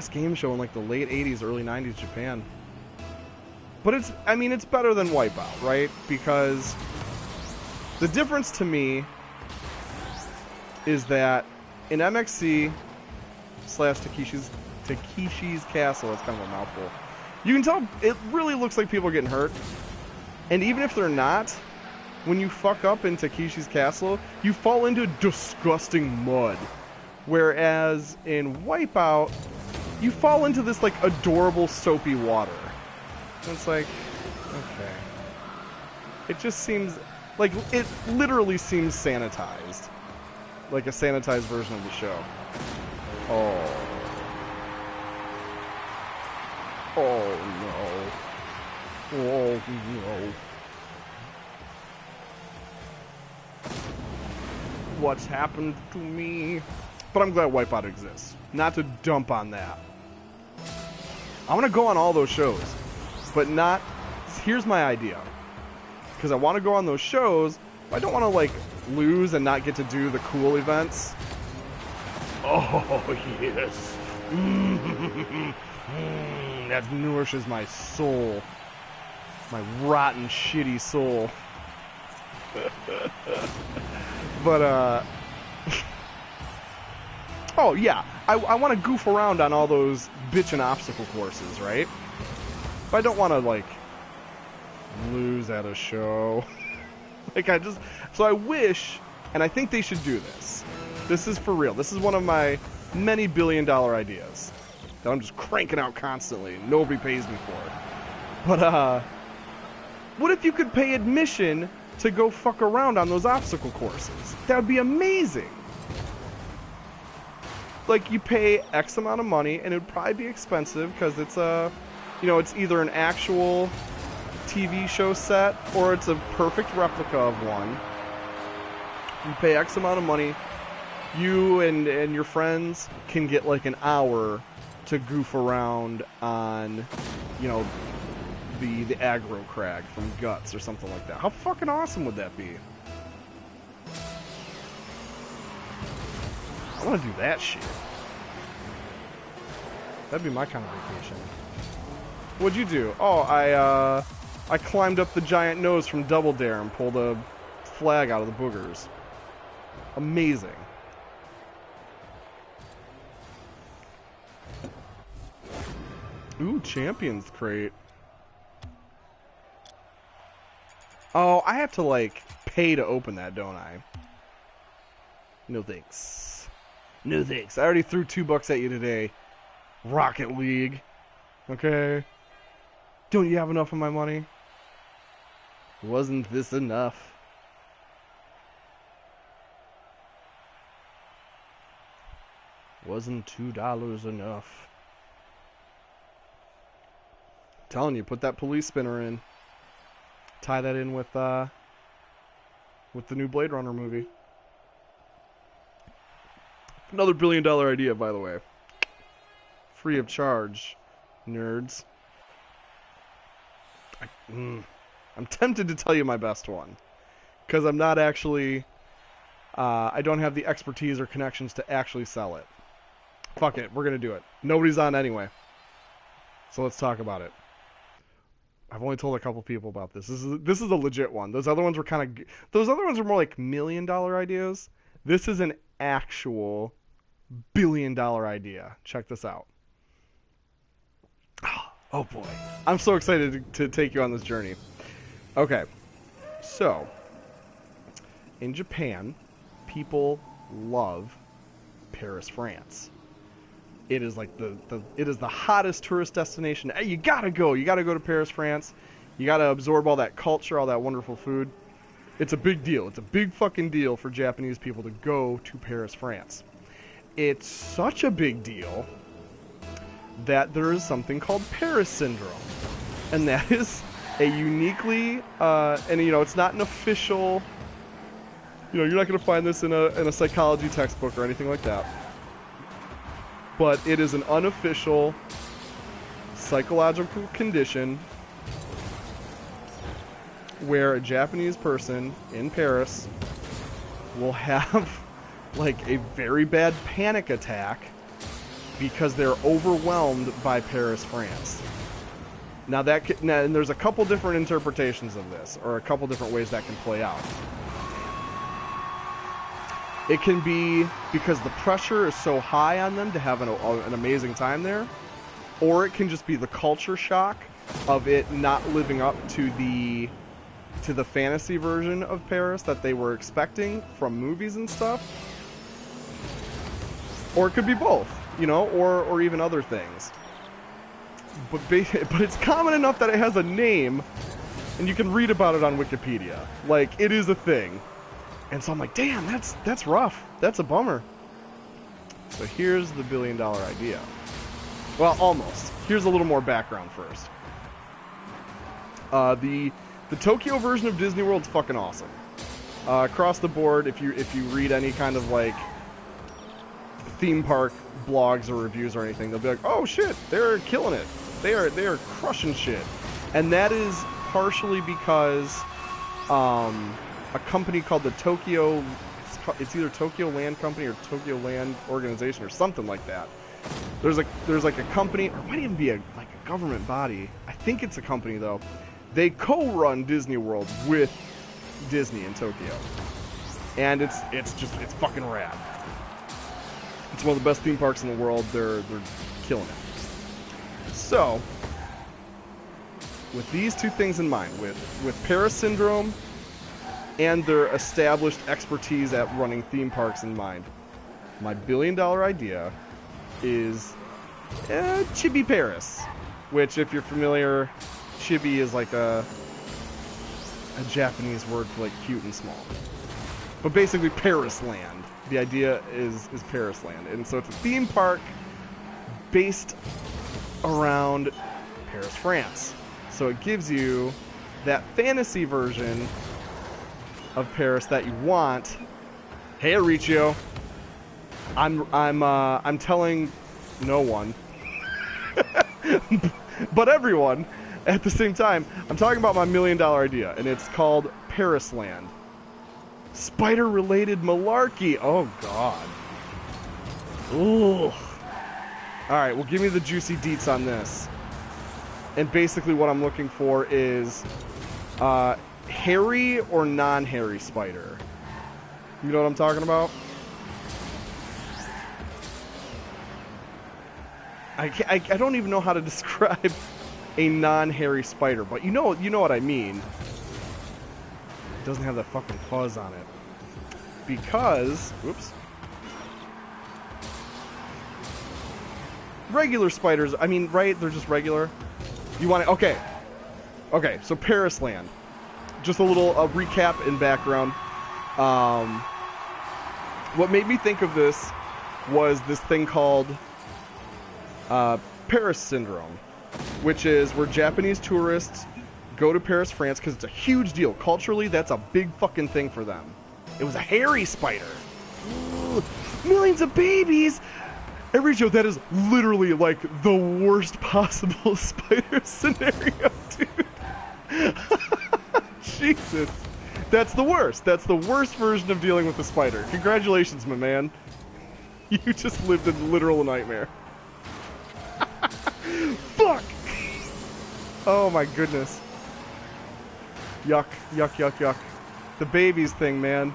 game show in like the late 80s, early 90s Japan. But it's, I mean, it's better than Wipeout, right? Because the difference to me is that in MXC / Takeshi's Castle, it's kind of a mouthful, you can tell it really looks like people are getting hurt. And even if they're not, when you fuck up in Takeshi's Castle, you fall into disgusting mud. Whereas in Wipeout, you fall into this like adorable soapy water. And it's like, okay. It just seems like, it literally seems sanitized. Like a sanitized version of the show. Oh. Oh no. Oh no. What's happened to me? But I'm glad Wipeout exists. Not to dump on that. I want to go on all those shows. But not... Here's my idea. Because I want to go on those shows, but I don't want to, like, lose and not get to do the cool events. Oh, yes. That nourishes my soul. My rotten, shitty soul. But, oh, yeah. I want to goof around on all those bitchin' obstacle courses, right? But I don't want to, like, lose at a show. Like, so I wish, and I think they should do this. This is for real. This is one of my many billion-dollar ideas that I'm just cranking out constantly. Nobody pays me for it. But, what if you could pay admission to go fuck around on those obstacle courses? That would be amazing. Like, you pay X amount of money, and it would probably be expensive, because it's you know, it's either an actual TV show set, or it's a perfect replica of one. You pay X amount of money, you and your friends can get like an hour to goof around on, you know, the aggro crag from Guts or something like that. How fucking awesome would that be? I want to do that shit. That'd be my kind of vacation. What'd you do? Oh, I climbed up the giant nose from Double Dare and pulled a flag out of the boogers. Amazing. Ooh, Champions Crate. Oh, I have to, like, pay to open that, don't I? No thanks. No thanks. I already threw $2 at you today. Rocket League. Okay? Don't you have enough of my money? Wasn't this enough? Wasn't $2 enough? I'm telling you, put that police spinner in. Tie that in with the new Blade Runner movie. Another billion-dollar idea, by the way. Free of charge, nerds. I'm tempted to tell you my best one, because I'm not actually, I don't have the expertise or connections to actually sell it. Fuck it, we're gonna do it. Nobody's on anyway, so let's talk about it. I've only told a couple people about this. This is a legit one. Those other ones were more like $1 million ideas. This is an actual $1 billion idea. Check this out. Oh boy. I'm so excited to take you on this journey. Okay. So, in Japan, people love Paris, France. It is like it is the hottest tourist destination. Hey, you gotta go. You gotta go to Paris, France. You gotta absorb all that culture, all that wonderful food. It's a big deal. It's a big fucking deal for Japanese people to go to Paris, France. It's such a big deal that there is something called Paris syndrome, and that is a uniquely and you know, it's not an official, you know, you're not going to find this in a psychology textbook or anything like that. but it is an unofficial psychological condition where a Japanese person in Paris will have like a very bad panic attack because they're overwhelmed by Paris, France. Now and there's a couple different interpretations of this, or a couple different ways that can play out. It can be because the pressure is so high on them to have an amazing time there, or it can just be the culture shock of it not living up to the fantasy version of Paris that they were expecting from movies and stuff. Or it could be both, you know, or even other things. But it's common enough that it has a name, and you can read about it on Wikipedia. Like, it is a thing. And so I'm like, damn, that's rough. That's a bummer. So here's the $1 billion idea. Well, almost. Here's a little more background first. The Tokyo version of Disney World's fucking awesome. Across the board, if you read any kind of like theme park blogs or reviews or anything, they'll be like, oh shit, they're killing it. They are crushing shit. And that is partially because a company called the Tokyo, it's either Tokyo Land Company or Tokyo Land Organization or something like that. There's like a company, or it might even be a government body. I think it's a company though. They co-run Disney World with Disney in Tokyo, and it's fucking rad. It's one of the best theme parks in the world. They're killing it. So, with these two things in mind, with Paris Syndrome and their established expertise at running theme parks in mind, my $1 billion idea is Chibi Paris, which, if you're familiar, Chibi is like a Japanese word for like cute and small. But basically Paris Land. The idea is Paris Land. And so it's a theme park based around Paris, France. So it gives you that fantasy version of Paris that you want. Hey Aricio, I'm telling no one, but everyone at the same time. I'm talking about my $1 million idea, and it's called Paris Land. Spider-related malarkey. Oh God. Ooh. All right. Well, give me the juicy deets on this. And basically, what I'm looking for is hairy or non-hairy spider. You know what I'm talking about? I don't even know how to describe a non-hairy spider, but you know what I mean. It doesn't have that fucking fuzz on it. Because, whoops. Regular spiders, I mean, right? They're just regular. You want it? Okay, so Paris Land. Just a little recap and background. What made me think of this was this thing called Paris Syndrome, which is where Japanese tourists go to Paris, France, because it's a huge deal. Culturally, that's a big fucking thing for them. It was a hairy spider. Ugh, millions of babies! Aricio, that is literally like the worst possible spider scenario, dude. Jesus. That's the worst. That's the worst version of dealing with a spider. Congratulations, my man. You just lived a literal nightmare. Fuck! Oh my goodness. Yuck, yuck, yuck, yuck. The babies thing, man.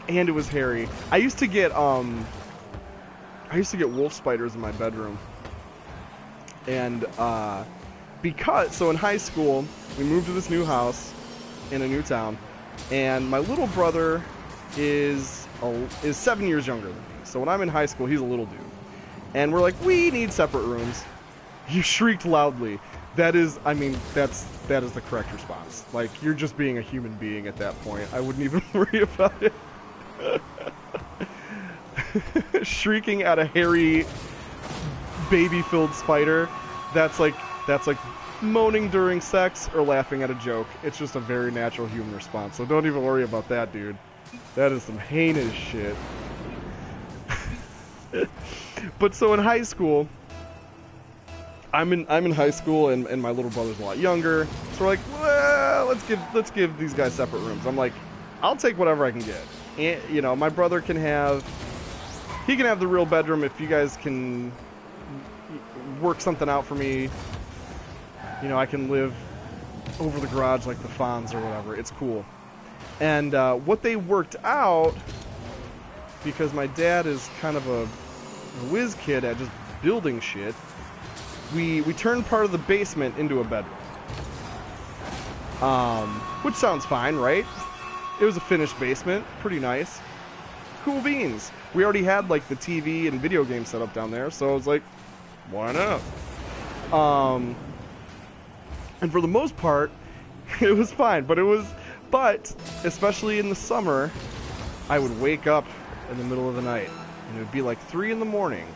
And it was hairy. I used to get wolf spiders in my bedroom. And so in high school, we moved to this new house in a new town, and my little brother is 7 years younger than me. So when I'm in high school, he's a little dude. And we're like, we need separate rooms. You shrieked loudly. That is the correct response. Like, you're just being a human being at that point. I wouldn't even worry about it. Shrieking at a hairy, baby-filled spider, that's like moaning during sex or laughing at a joke. It's just a very natural human response. So don't even worry about that, dude. That is some heinous shit. But so in high school, I'm in high school, and my little brother's a lot younger. So we're like, well, let's give these guys separate rooms. I'm like, I'll take whatever I can get. And, you know, my brother can have the real bedroom if you guys can work something out for me. You know, I can live over the garage like the Fonz or whatever. It's cool. And what they worked out, because my dad is kind of a whiz kid at just building shit, we turned part of the basement into a bedroom. Which sounds fine, right? It was a finished basement. Pretty nice. Cool beans. We already had, like, the TV and video game set up down there, so I was like, why not? And for the most part, it was fine, but especially in the summer, I would wake up in the middle of the night, and it would be like 3 in the morning,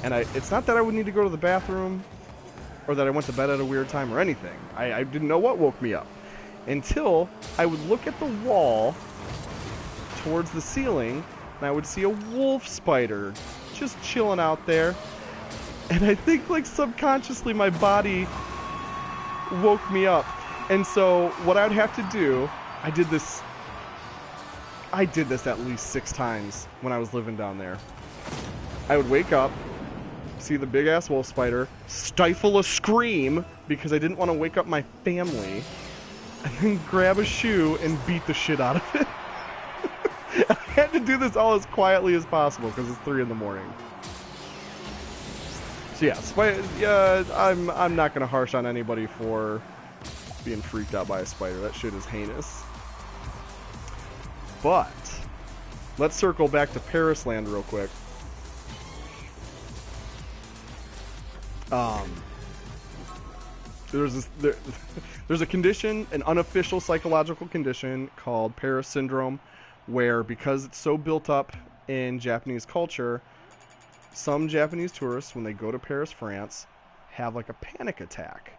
and it's not that I would need to go to the bathroom, or that I went to bed at a weird time or anything. I didn't know what woke me up, until I would look at the wall towards the ceiling, and I would see a wolf spider just chilling out there, and I think, like, subconsciously my body woke me up. And so what I'd have to do, I did this at least 6 times when I was living down there. I would wake up, see the big ass wolf spider, stifle a scream because I didn't want to wake up my family, and then grab a shoe and beat the shit out of it. I had to do this all as quietly as possible because it's 3 in the morning. So yeah, I'm not gonna harsh on anybody for being freaked out by a spider. That shit is heinous. But let's circle back to Parisland real quick. There's a condition, an unofficial psychological condition called Paris syndrome, where because it's so built up in Japanese culture, some Japanese tourists, when they go to Paris, France, have like a panic attack.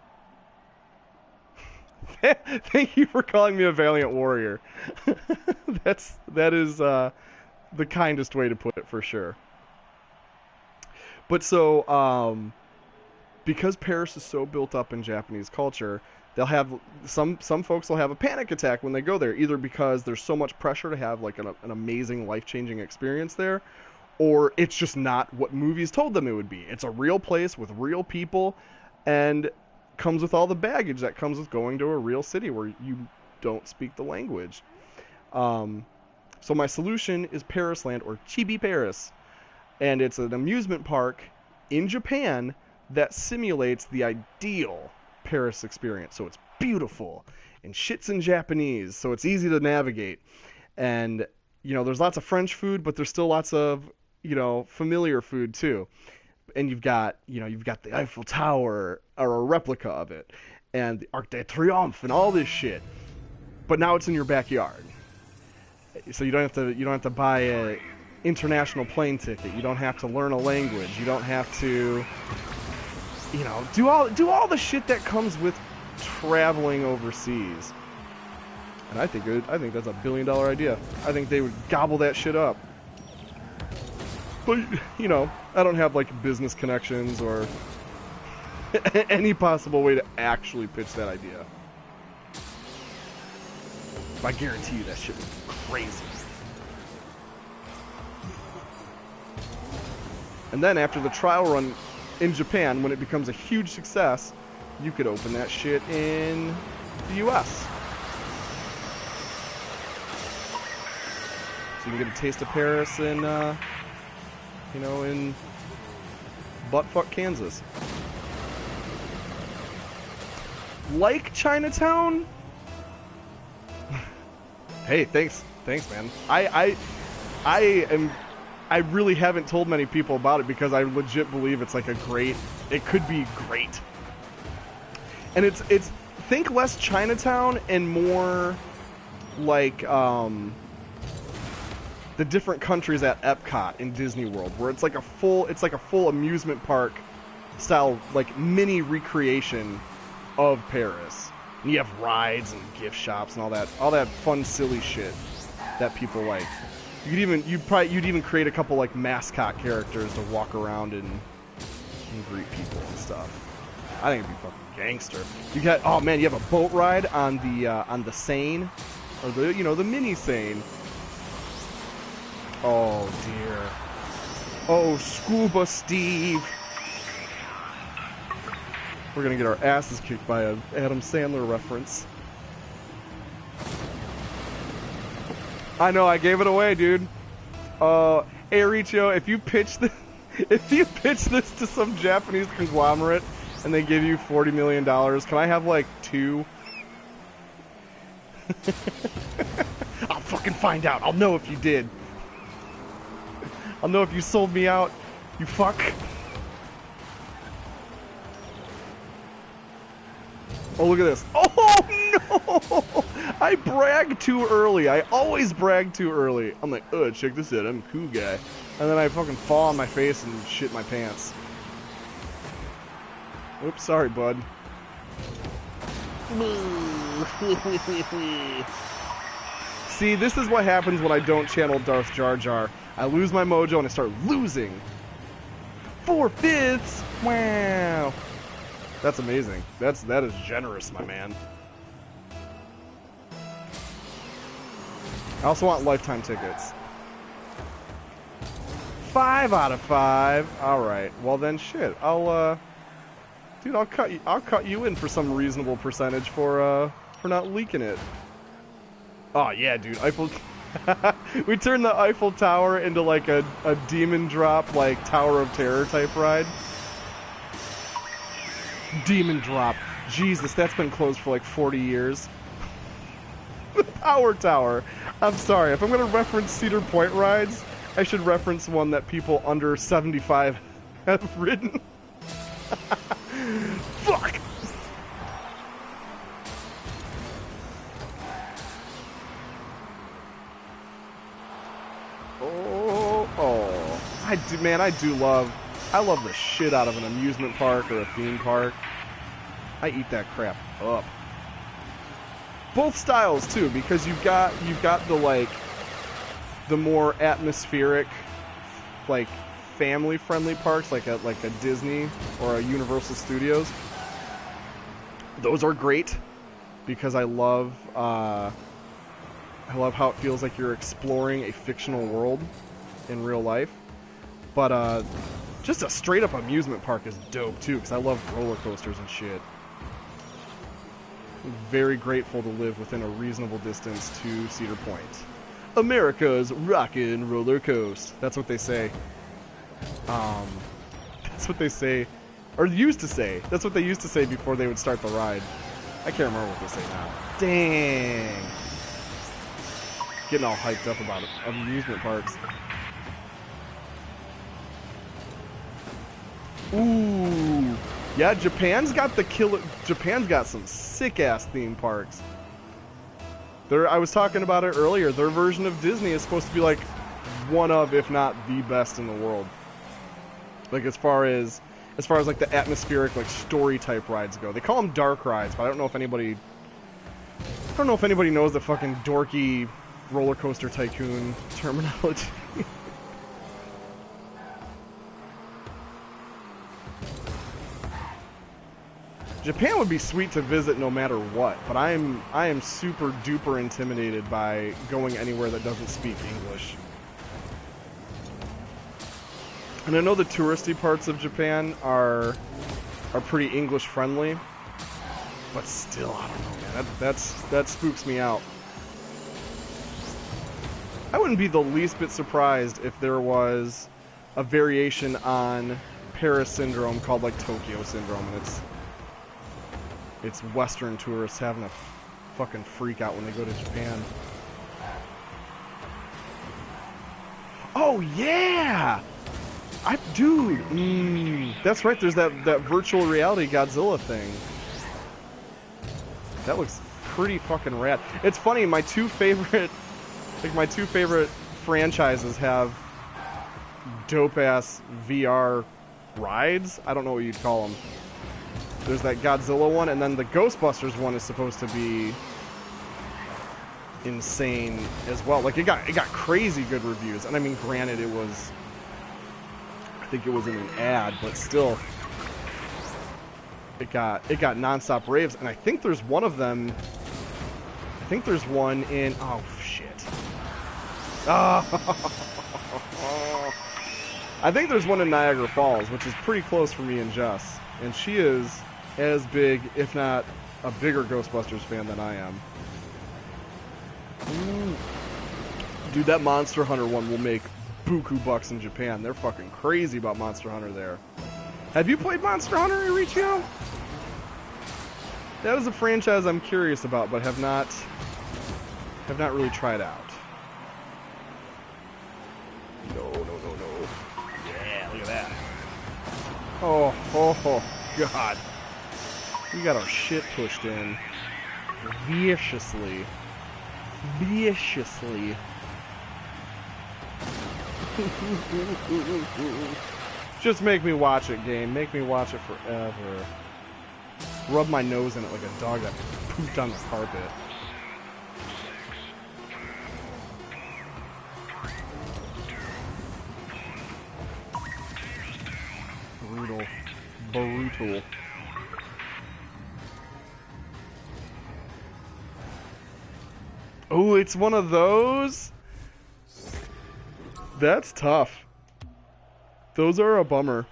Thank you for calling me a valiant warrior. That is the kindest way to put it, for sure. But so, because Paris is so built up in Japanese culture, they'll have some folks will have a panic attack when they go there, either because there's so much pressure to have like an amazing life-changing experience there, or it's just not what movies told them it would be. It's a real place with real people, and comes with all the baggage that comes with going to a real city where you don't speak the language. So my solution is Parisland, or Chibi Paris, and it's an amusement park in Japan that simulates the ideal Paris experience. So it's beautiful, and shit's in Japanese, so it's easy to navigate. And, you know, there's lots of French food, but there's still lots of, you know, familiar food too. And you've got the Eiffel Tower, or a replica of it, and the Arc de Triomphe, and all this shit. But now it's in your backyard, so you don't have to buy a international plane ticket. You don't have to learn a language. You don't have to, you know, do all the shit that comes with traveling overseas. And I think that's a $1 billion idea. I think they would gobble that shit up. But, you know, I don't have, like, business connections or any possible way to actually pitch that idea. I guarantee you that shit would be crazy. And then after the trial run in Japan, when it becomes a huge success, you could open that shit in the US. So you can get a taste of Paris in, you know, in buttfuck Kansas. Like Chinatown? Hey, thanks, man. I really haven't told many people about it because I legit believe it's like it could be great. And it's think less Chinatown and more like the different countries at Epcot in Disney World, where it's like a full amusement park style, like mini recreation of Paris. And you have rides and gift shops and all that fun silly shit that people like. you'd even create a couple like mascot characters to walk around and greet people and stuff. I think it'd be fucking gangster. You got, oh man, you have a boat ride on the Seine, or the the mini Seine. Oh dear. Oh, Scuba Steve. We're gonna get our asses kicked by an Adam Sandler reference. I know, I gave it away, dude. Hey Richo, if you pitch this to some Japanese conglomerate and they give you $40 million, can I have like 2? I'll fucking find out. I'll know if you did. I'll know if you sold me out, you fuck. Oh, look at this. Oh, no! I brag too early. I always brag too early. I'm like, oh, check this out. I'm a cool guy. And then I fucking fall on my face and shit my pants. Oops, sorry, bud. See, this is what happens when I don't channel Darth Jar Jar. I lose my mojo and I start losing. 4/5. Wow. That's amazing. That is generous, my man. I also want lifetime tickets. 5 out of 5. All right. Well then, shit. Dude, I'll cut you in for some reasonable percentage for not leaking it. Oh yeah, dude. We turned the Eiffel Tower into like a demon drop, like Tower of Terror type ride. Demon drop. Jesus, that's been closed for like 40 years. The Power Tower. I'm sorry, if I'm going to reference Cedar Point rides, I should reference one that people under 75 have ridden. Fuck! Oh. I love the shit out of an amusement park or a theme park. I eat that crap up. Both styles too, because you've got the more atmospheric, like family-friendly parks, like a Disney or a Universal Studios. Those are great because I love how it feels like you're exploring a fictional world in real life. But just a straight-up amusement park is dope too, because I love roller coasters and shit. I'm very grateful to live within a reasonable distance to Cedar Point. America's rockin' roller coaster. That's what they say. That's what they say, or used to say. That's what they used to say before they would start the ride. I can't remember what they say now. Dang. Getting all hyped up about it. Amusement parks. Ooh. Yeah, Japan's got some sick-ass theme parks. I was talking about it earlier. Their version of Disney is supposed to be like one of, if not the best in the world. Like as far as like the atmospheric, like story type rides go. They call them dark rides, but I don't know if anybody knows the fucking dorky roller coaster tycoon terminology. Japan would be sweet to visit no matter what, but I am super duper intimidated by going anywhere that doesn't speak English. And I know the touristy parts of Japan are pretty English friendly, but still, I don't know, man. That spooks me out. I wouldn't be the least bit surprised if there was a variation on Paris syndrome called like Tokyo syndrome, and it's Western tourists having a fucking freak out when they go to Japan. Oh yeah! Dude, that's right, there's that virtual reality Godzilla thing. That looks pretty fucking rad. It's funny, my two favorite franchises have dope-ass VR rides. I don't know what you'd call them. There's that Godzilla one, and then the Ghostbusters one is supposed to be insane as well. Like it got crazy good reviews, and I mean, granted, I think it was in an ad, but still, it got nonstop raves. And I think there's one of them. I think there's one in. Oh shit. Oh. I think there's one in Niagara Falls, which is pretty close for me and Jess, and she is as big, if not a bigger Ghostbusters fan than I am. Dude, that Monster Hunter one will make buku bucks in Japan. They're fucking crazy about Monster Hunter there. Have you played Monster Hunter, Irichio? That is a franchise I'm curious about, but have not really tried out. No. Yeah, look at that. Oh, God. We got our shit pushed in viciously. Just make me watch it, game. Make me watch it forever. Rub my nose in it like a dog that pooped on the carpet. Brutal. Oh, it's one of those? That's tough. Those are a bummer.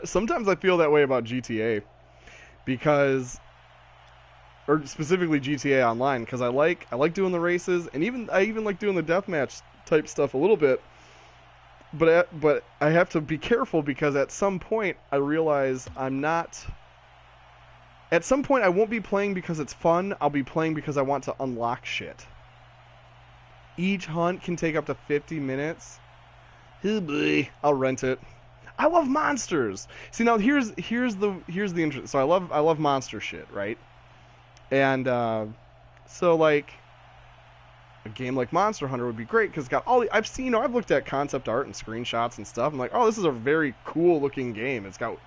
Sometimes I feel that way about GTA. Because, or specifically GTA Online, because I like doing the races, and I even like doing the deathmatch type stuff a little bit. But I have to be careful, because at some point I realize at some point I won't be playing because it's fun. I'll be playing because I want to unlock shit. Each hunt can take up to 50 minutes. Oh boy, I'll rent it. I love monsters. See, now here's the interest. So I love monster shit, right? And so like a game like Monster Hunter would be great because it's got all the, I've looked at concept art and screenshots and stuff. I'm like, oh, this is a very cool looking game. It's got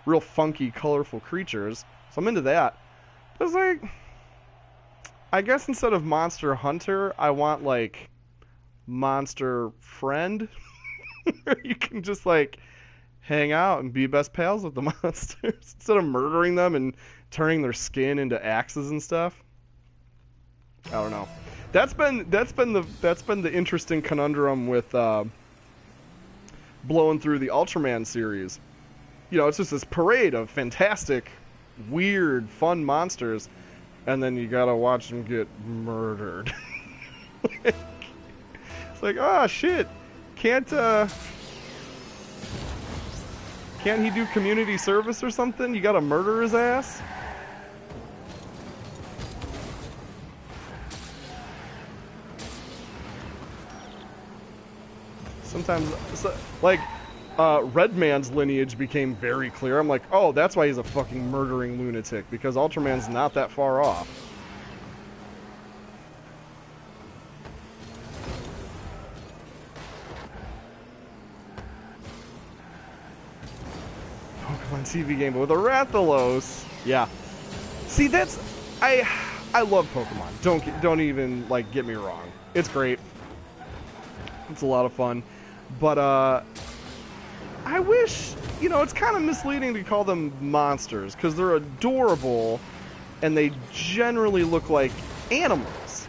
real funky, colorful creatures. So I'm into that. But it's like, I guess instead of Monster Hunter, I want like Monster Friend, where you can just like hang out and be best pals with the monsters instead of murdering them and turning their skin into axes and stuff. I don't know. That's been the interesting conundrum with blowing through the Ultraman series. You know, it's just this parade of fantastic, weird, fun monsters, and then you gotta watch them get murdered. It's like, oh shit, can't he do community service or something? You gotta murder his ass? Sometimes, like, Redman's lineage became very clear. I'm like, oh, that's why he's a fucking murdering lunatic, because Ultraman's not that far off. Pokemon TV game, but with a Rathalos. Yeah. See, that's, I love Pokemon. Don't even like get me wrong. It's great. It's a lot of fun. But I wish, you know, it's kind of misleading to call them monsters because they're adorable and they generally look like animals.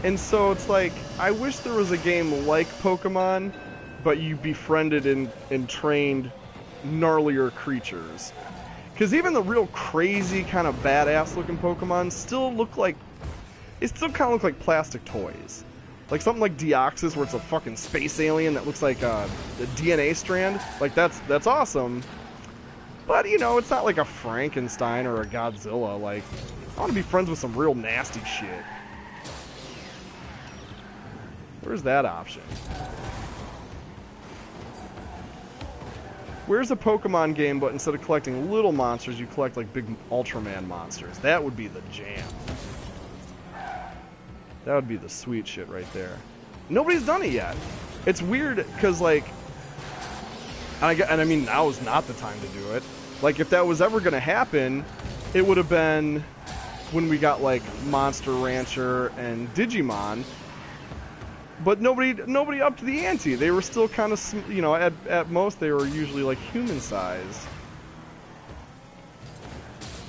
And so it's like, I wish there was a game like Pokemon, but you befriended and trained gnarlier creatures. Because even the real crazy kind of badass looking Pokemon still look like, they still kind of look like plastic toys. Like something like Deoxys, where it's a fucking space alien that looks like a DNA strand. Like, that's awesome. But, you know, it's not like a Frankenstein or a Godzilla. Like, I want to be friends with some real nasty shit. Where's that option? Where's a Pokemon game, but instead of collecting little monsters, you collect, like, big Ultraman monsters? That would be the jam. That would be the sweet shit right there. Nobody's done it yet. It's weird because, like, and I mean, now is not the time to do it. Like, if that was ever going to happen, it would have been when we got like Monster Rancher and Digimon. But nobody upped the ante. They were still kind of, you know, at most they were usually like human size.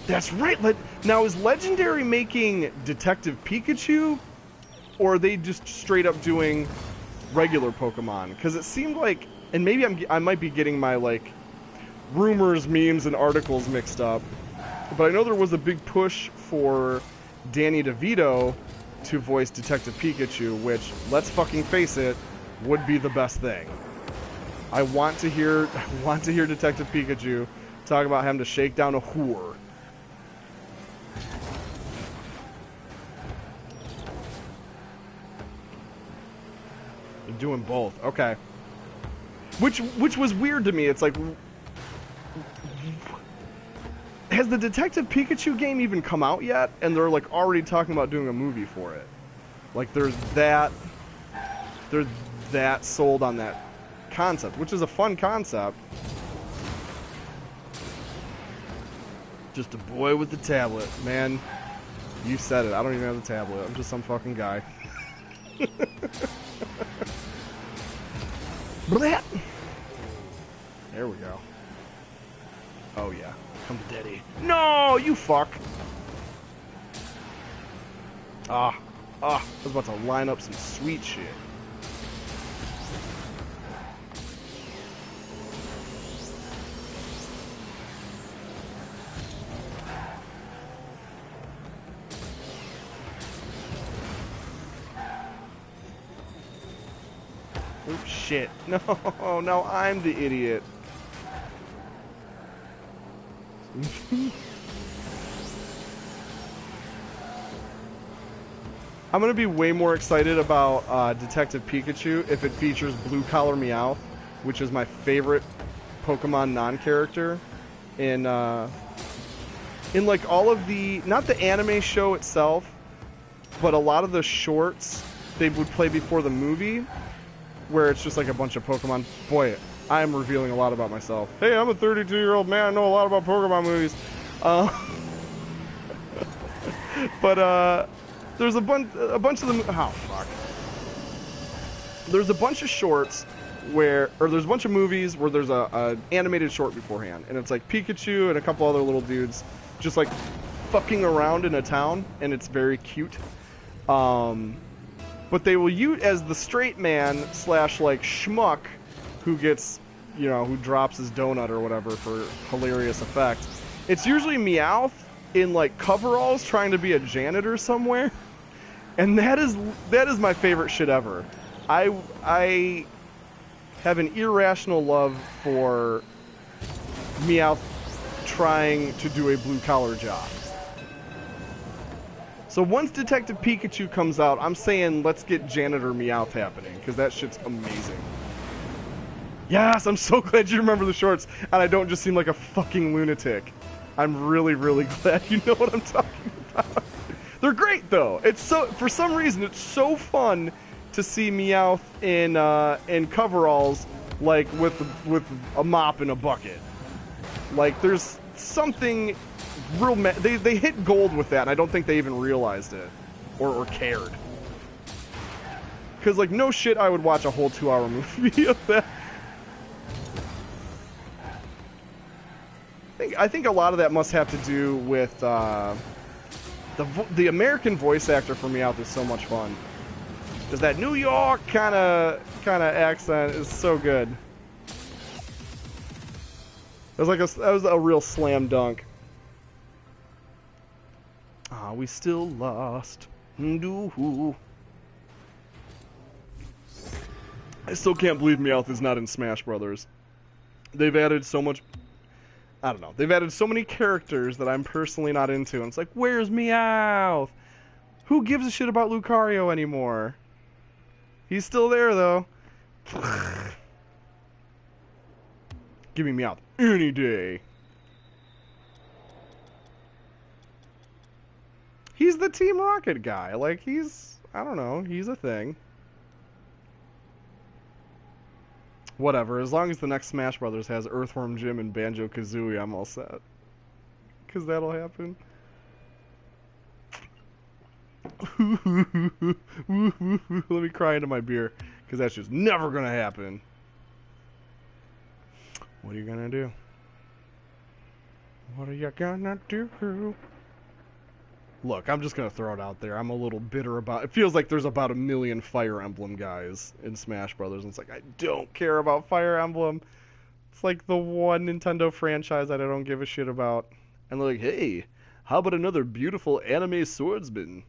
That's right. Now is Legendary making Detective Pikachu, or are they just straight up doing regular Pokemon? Because it seemed like, and maybe I might be getting my like rumors, memes, and articles mixed up. But I know there was a big push for Danny DeVito to voice Detective Pikachu, which, let's fucking face it, would be the best thing. I want to hear Detective Pikachu talk about having to shake down a whore. You're doing both, okay. Which was weird to me. It's like, has the Detective Pikachu game even come out yet? And they're like already talking about doing a movie for it. Like they're that sold on that concept, which is a fun concept. Just a boy with the tablet, man. You said it. I don't even have the tablet. I'm just some fucking guy. Blah. There we go. Oh yeah. Come to daddy. No, you fuck. I was about to line up some sweet shit. Oh shit. No, now I'm the idiot. I'm going to be way more excited about Detective Pikachu if it features Blue Collar Meowth, which is my favorite Pokemon non-character in like all of the, not the anime show itself, but a lot of the shorts they would play before the movie, where it's just like a bunch of Pokemon. Boy, I am revealing a lot about myself. Hey, I'm a 32-year-old man. I know a lot about Pokemon movies. But there's a bunch of them. Oh fuck. There's a bunch of shorts where, or there's a bunch of movies where there's a animated short beforehand, and it's like Pikachu and a couple other little dudes just like fucking around in a town, and it's very cute. But they will use as the straight man slash like schmuck who gets, you know, who drops his donut or whatever for hilarious effect. It's usually Meowth in like coveralls trying to be a janitor somewhere, and that is my favorite shit ever. I have an irrational love for Meowth trying to do a blue collar job. So once Detective Pikachu comes out, I'm saying let's get Janitor Meowth happening, because that shit's amazing. Yes, I'm so glad you remember the shorts, and I don't just seem like a fucking lunatic. I'm really, really glad you know what I'm talking about. They're great, though. It's so, for some reason, it's so fun to see Meowth in coveralls, like with a mop and a bucket. Like there's something real. They hit gold with that, and I don't think they even realized it or cared. Because like no shit, I would watch a whole 2-hour movie of that. I think a lot of that must have to do with the American voice actor for Meowth is so much fun. Because that New York kind of accent is so good. That was a real slam dunk. Ah, we still lost. I still can't believe Meowth is not in Smash Brothers. They've added so much. I don't know. They've added so many characters that I'm personally not into. And it's like, where's Meowth? Who gives a shit about Lucario anymore? He's still there, though. Give me Meowth any day. He's the Team Rocket guy. Like, I don't know, he's a thing. Whatever, as long as the next Smash Brothers has Earthworm Jim and Banjo-Kazooie, I'm all set. because that'll happen. Let me cry into my beer, because that's just never gonna happen. What are you gonna do? What are you gonna do? Look, I'm just gonna throw it out there. I'm a little bitter about it. Feels like there's about 1 million Fire Emblem guys in Smash Brothers, and it's like I don't care about Fire Emblem. It's like the one Nintendo franchise that I don't give a shit about. And they're like, hey, how about another beautiful anime swordsman?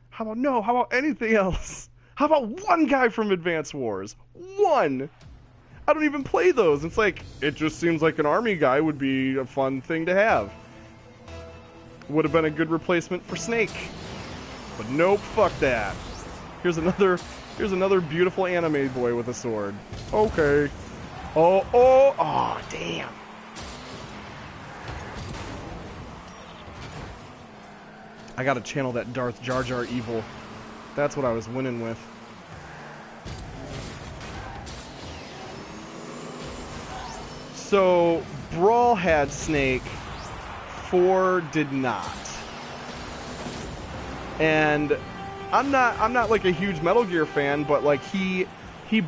How about anything else? How about one guy from Advance Wars? One! I don't even play those. It's like, it just seems like an army guy would be a fun thing to have. Would have been a good replacement for Snake. But nope, fuck that. Here's another beautiful anime boy with a sword. Okay. Oh, damn. I gotta channel that Darth Jar Jar evil. That's what I was winning with. So, Brawl had Snake, 4 did not. And I'm not like a huge Metal Gear fan, but like he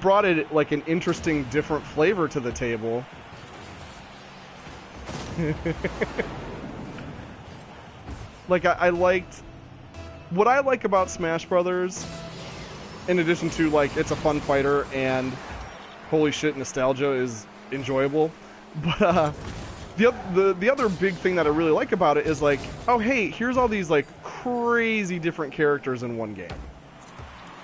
brought it like an interesting different flavor to the table. Like I liked what I like about Smash Brothers, in addition to like it's a fun fighter and holy shit, nostalgia is enjoyable. But the other big thing that I really like about it is like, oh hey, here's all these like crazy different characters in one game.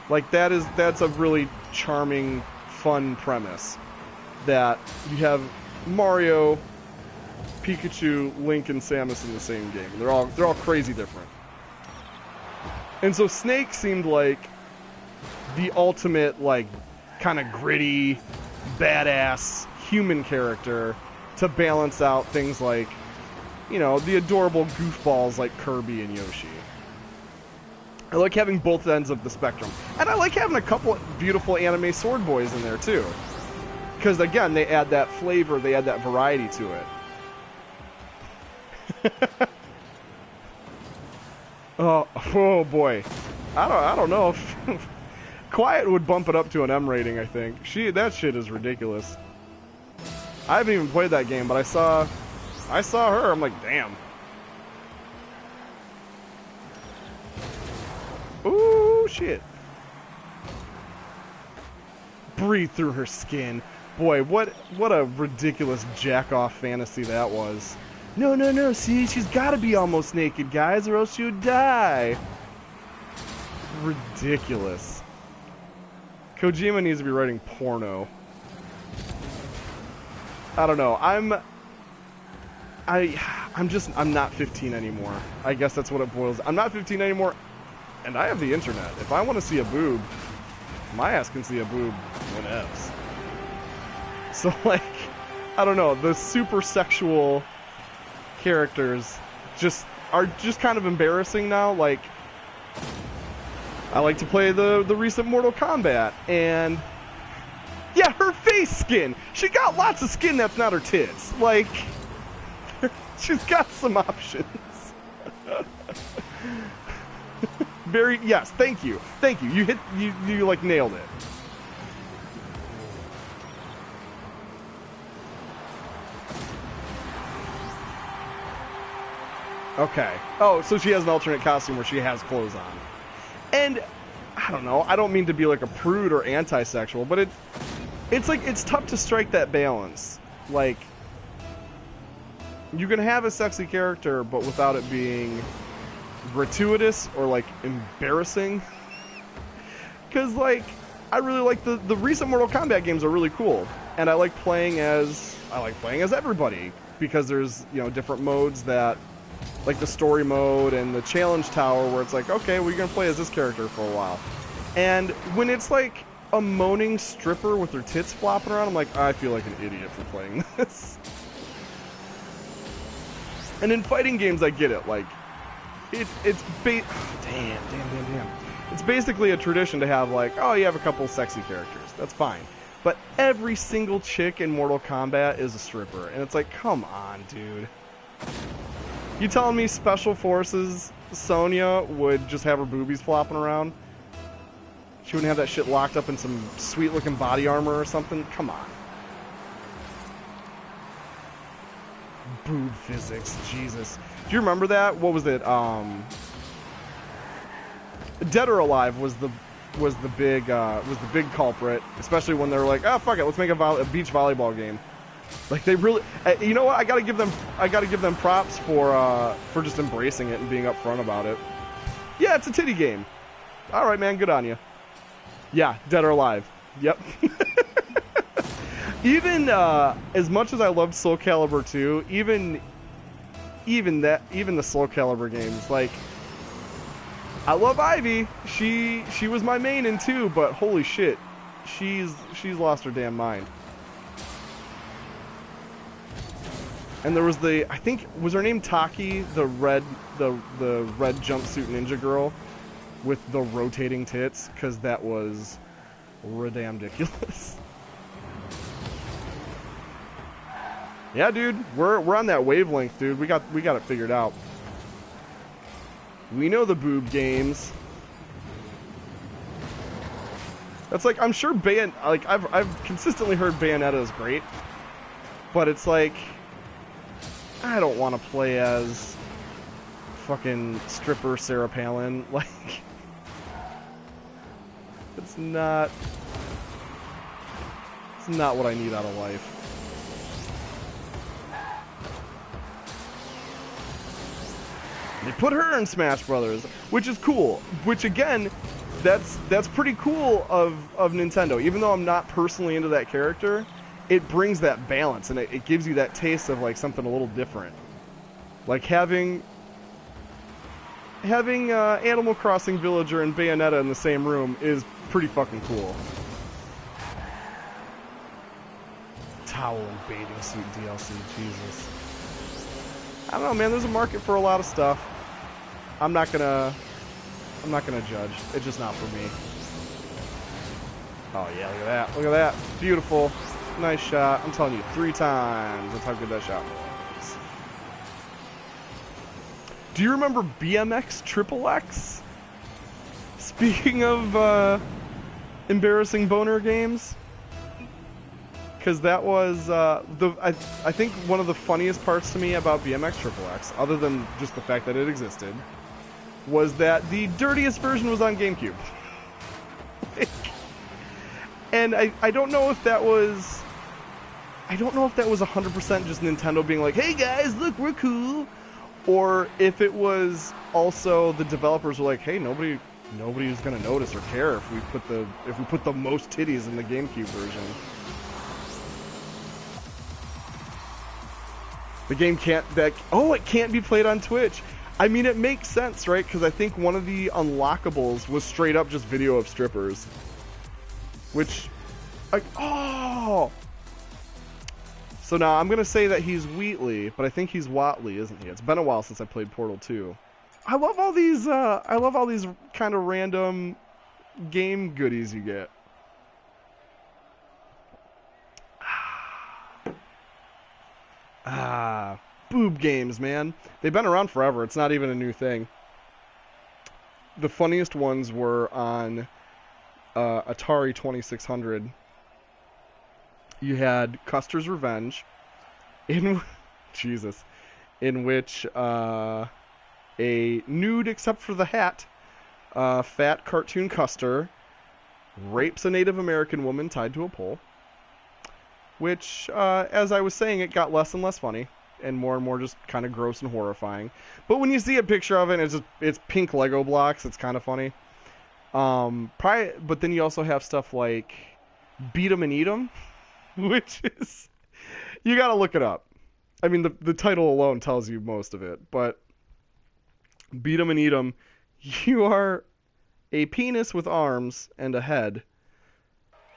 Like that's a really charming, fun premise. That you have Mario, Pikachu, Link, and Samus in the same game. They're all crazy different. And so Snake seemed like the ultimate like kind of gritty, badass human character to balance out things like, you know, the adorable goofballs like Kirby and Yoshi. I like having both ends of the spectrum. And I like having a couple beautiful anime sword boys in there too. Because again, they add that flavor, they add that variety to it. Oh boy. I don't know if Quiet would bump it up to an M rating, I think. That shit is ridiculous. I haven't even played that game, but I saw her, I'm like, damn. Ooh, shit. Breathe through her skin. Boy, what a ridiculous jack-off fantasy that was. No, see, she's gotta be almost naked, guys, or else she would die. Ridiculous. Kojima needs to be writing porno. I don't know, I'm not 15 anymore. I guess that's what it boils. I'm not 15 anymore, and I have the internet. If I want to see a boob, my ass can see a boob whenevs. So, like, I don't know, the super sexual characters are just kind of embarrassing now. Like, I like to play the recent Mortal Kombat, and yeah, her face skin. She got lots of skin that's not her tits. Like, she's got some options. Yes, thank you. You like nailed it. Okay. Oh, so she has an alternate costume where she has clothes on. And I don't know, I don't mean to be like a prude or anti-sexual, but it's like, it's tough to strike that balance. Like, you can have a sexy character, but without it being gratuitous or like embarrassing. Because like, I really like the recent Mortal Kombat games are really cool, and I like playing as everybody, because there's, you know, different modes that, like the story mode and the challenge tower, where it's like, okay, well, you're gonna play as this character for a while. And when it's like a moaning stripper with her tits flopping around, I'm like, I feel like an idiot for playing this. And in fighting games, I get it. Like, damn. It's basically a tradition to have, like, oh, you have a couple sexy characters. That's fine. But every single chick in Mortal Kombat is a stripper. And it's like, come on, dude. You telling me Special Forces Sonya would just have her boobies flopping around? She wouldn't have that shit locked up in some sweet-looking body armor or something? Come on. Boob physics, Jesus. Do you remember that? What was it? Dead or Alive was the big culprit, especially when they were like, oh fuck it, let's make a beach volleyball game. Like they really, you know what? I gotta give them props for just embracing it and being upfront about it. Yeah, it's a titty game. All right, man, good on you. Yeah, Dead or Alive. Yep. Even as much as I loved Soul Calibur 2, even the Soul Calibur games, like I love Ivy. She was my main in 2, but holy shit, she's lost her damn mind. And there was I think was her name Taki, the red jumpsuit ninja girl with the rotating tits, because that was ridiculous. Yeah, dude, we're on that wavelength, dude. We got it figured out. We know the boob games. That's like, I'm sure I've consistently heard Bayonetta is great, but it's like I don't want to play as fucking stripper Sarah Palin. Like, it's not what I need out of life. They put her in Smash Brothers, which is cool. Which again, that's pretty cool of Nintendo. Even though I'm not personally into that character, it brings that balance and it gives you that taste of like something a little different. Like having Animal Crossing Villager and Bayonetta in the same room is pretty fucking cool. Towel and bathing suit DLC, Jesus. I don't know, man. There's a market for a lot of stuff. I'm not gonna judge. It's just not for me. Oh yeah, look at that. Look at that. Beautiful. Nice shot. I'm telling you, 3 times. That's how good that shot was. Do you remember BMX Triple X? Speaking of embarrassing boner games, because that was I think one of the funniest parts to me about BMX Triple X, other than just the fact that it existed, was that the dirtiest version was on GameCube. And I don't know if that was 100% just Nintendo being like, hey guys, look, we're cool, or if it was also the developers were like, hey, nobody's gonna notice or care if we put the most titties in the GameCube version. The game it can't be played on Twitch. I mean, it makes sense, right? Because I think one of the unlockables was straight up just video of strippers. Which, like, oh! So now I'm going to say that he's Wheatley, but I think he's Watley, isn't he? It's been a while since I played Portal 2. I love all these kind of random game goodies you get. Boob games, man. They've been around forever. It's not even a new thing. The funniest ones were on Atari 2600. You had Custer's Revenge, in which a nude except for the hat, fat cartoon Custer rapes a Native American woman tied to a pole. Which, as I was saying, it got less and less funny, and more just kind of gross and horrifying. But when you see a picture of it, it's pink Lego blocks. It's kind of funny. But then you also have stuff like Beat 'em and Eat 'em, which is, you gotta look it up. I mean, the title alone tells you most of it. But Beat 'em and Eat 'em, you are a penis with arms and a head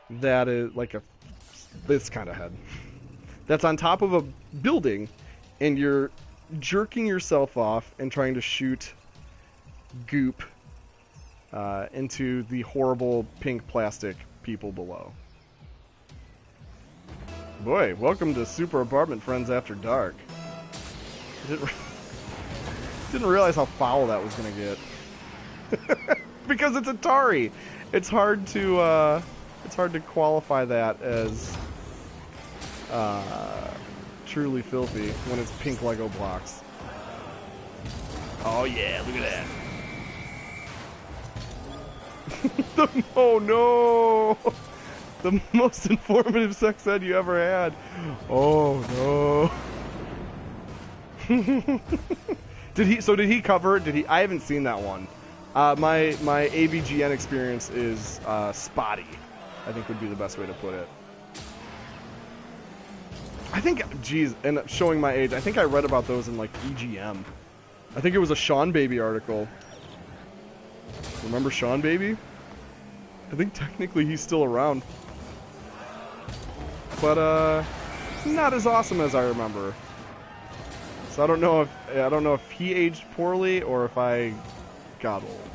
that is like this kind of head that's on top of a building, and you're jerking yourself off and trying to shoot goop into the horrible pink plastic people below. Boy, welcome to Super Apartment Friends After Dark. Didn't realize how foul that was gonna get. Because it's Atari. It's hard to qualify that as truly filthy when it's pink Lego blocks. Oh yeah, look at that. Oh no! The most informative sex ed you ever had. Oh no. Did he cover it? I haven't seen that one. My AVGN experience is spotty, I think would be the best way to put it. I think, geez, and showing my age, I think I read about those in like EGM. I think it was a Sean Baby article. Remember Sean Baby? I think technically he's still around. But not as awesome as I remember. So I don't know if he aged poorly or if I got old.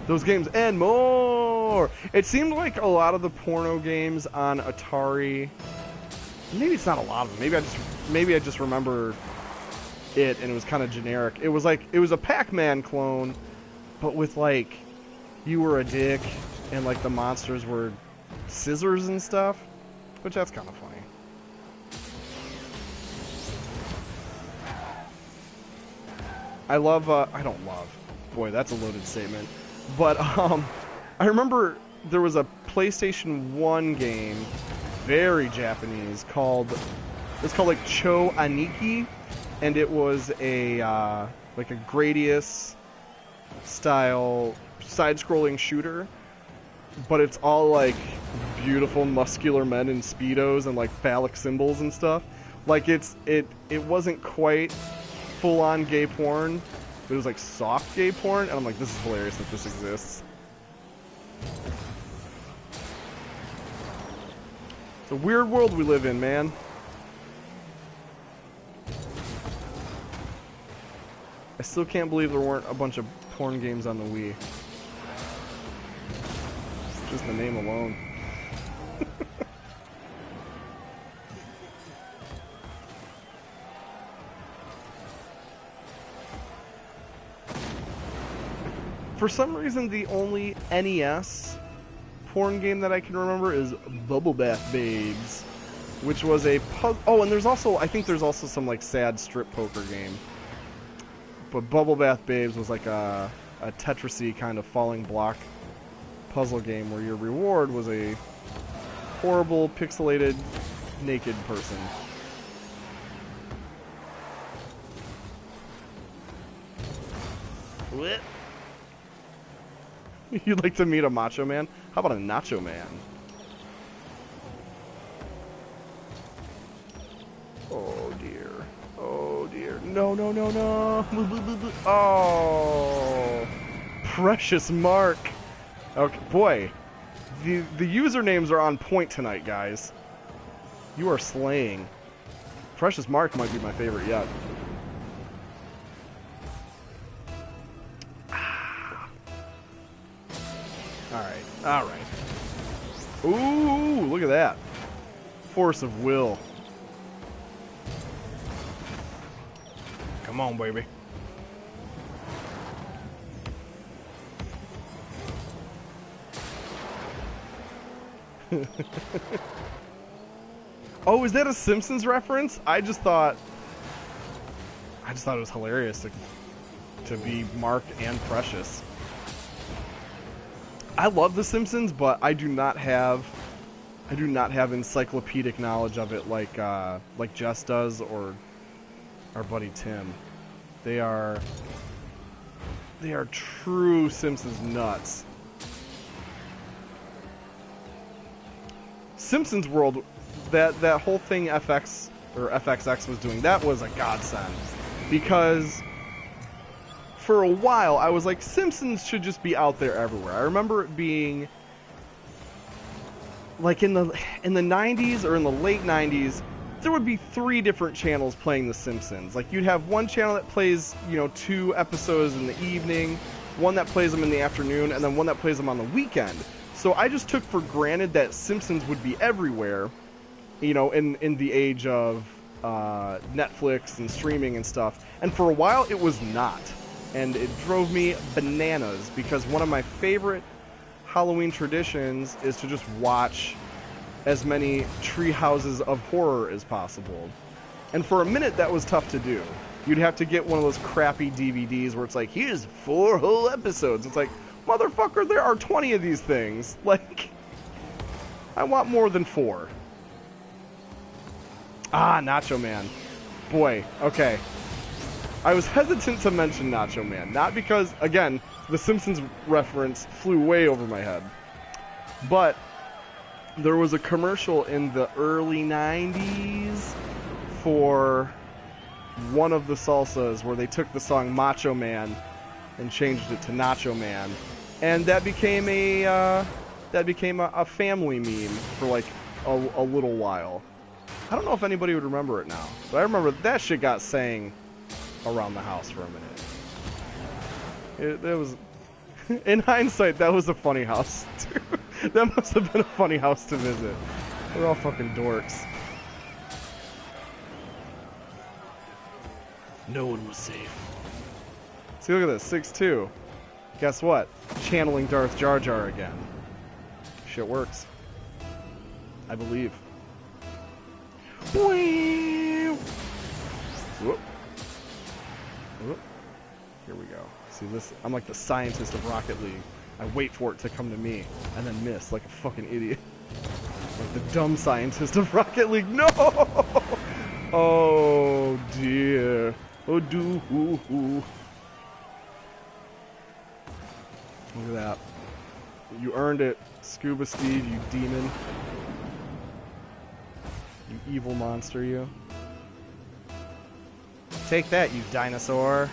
Those games and more. It seemed like a lot of the porno games on Atari. Maybe it's not a lot of them. Maybe I just remember it and it was kind of generic. It was a Pac-Man clone, but with like you were a dick and like the monsters were scissors and stuff, which that's kind of funny. I don't love. Boy, that's a loaded statement. But I remember there was a PlayStation 1 game, very Japanese, it's called like Cho Aniki, and it was a like a Gradius style side-scrolling shooter, but it's all like beautiful muscular men in speedos and like phallic symbols and stuff. Like it wasn't quite full-on gay porn, but it was like soft gay porn, and I'm like, this is hilarious that this exists. It's a weird world we live in, man. I still can't believe there weren't a bunch of porn games on the Wii. Just the name alone. For some reason, the only NES porn game that I can remember is Bubble Bath Babes, which was a puzzle. Oh, and I think there's also some like sad strip poker game. But Bubble Bath Babes was like a Tetris-y kind of falling block puzzle game where your reward was a horrible pixelated naked person. What? You'd like to meet a macho man? How about a nacho man? Oh dear. Oh dear. No, no, no, no. Oh. Precious Mark. Okay, boy. The usernames are on point tonight, guys. You are slaying. Precious Mark might be my favorite yet. Alright. Ooh, look at that. Force of will. Come on, baby. Oh, is that a Simpsons reference? I just thought it was hilarious to be Mark and Precious. I love The Simpsons, but I do not have encyclopedic knowledge of it like Jess does or our buddy Tim. They are true Simpsons nuts. Simpsons World, that whole thing FX or FXX was doing, that was a godsend, because for a while I was like, Simpsons should just be out there everywhere. I remember it being like in the 90s or in the late 90s, there would be 3 different channels playing The Simpsons. Like, you'd have one channel that plays, 2 episodes in the evening, one that plays them in the afternoon, and then one that plays them on the weekend. So I just took for granted that Simpsons would be everywhere, in the age of Netflix and streaming and stuff. And for a while, it was not. And it drove me bananas because one of my favorite Halloween traditions is to just watch as many tree houses of horror as possible. And for a minute, that was tough to do. You'd have to get one of those crappy DVDs where it's like, here's 4 whole episodes. It's like, motherfucker, there are 20 of these things. Like, I want more than 4. Ah, Nacho Man. Boy, okay. I was hesitant to mention Nacho Man. Not because, again, the Simpsons reference flew way over my head. But there was a commercial in the early 90s for one of the salsas where they took the song Macho Man and changed it to Nacho Man. And that became a family meme for like a little while. I don't know if anybody would remember it now, but I remember that shit got sang around the house for a minute. It was, in hindsight, that was a funny house too. That must have been a funny house to visit. We're all fucking dorks. No one was safe. See, look at this, 6'2". Guess what? Channeling Darth Jar Jar again. Shit works. I believe. Whoop. Whoop. Here we go. See this? I'm like the scientist of Rocket League. I wait for it to come to me and then miss like a fucking idiot. Like the dumb scientist of Rocket League. No! Oh dear. Oh do hoo hoo. Look at that. You earned it, Scuba Steve, you demon. You evil monster, you. Take that, you dinosaur.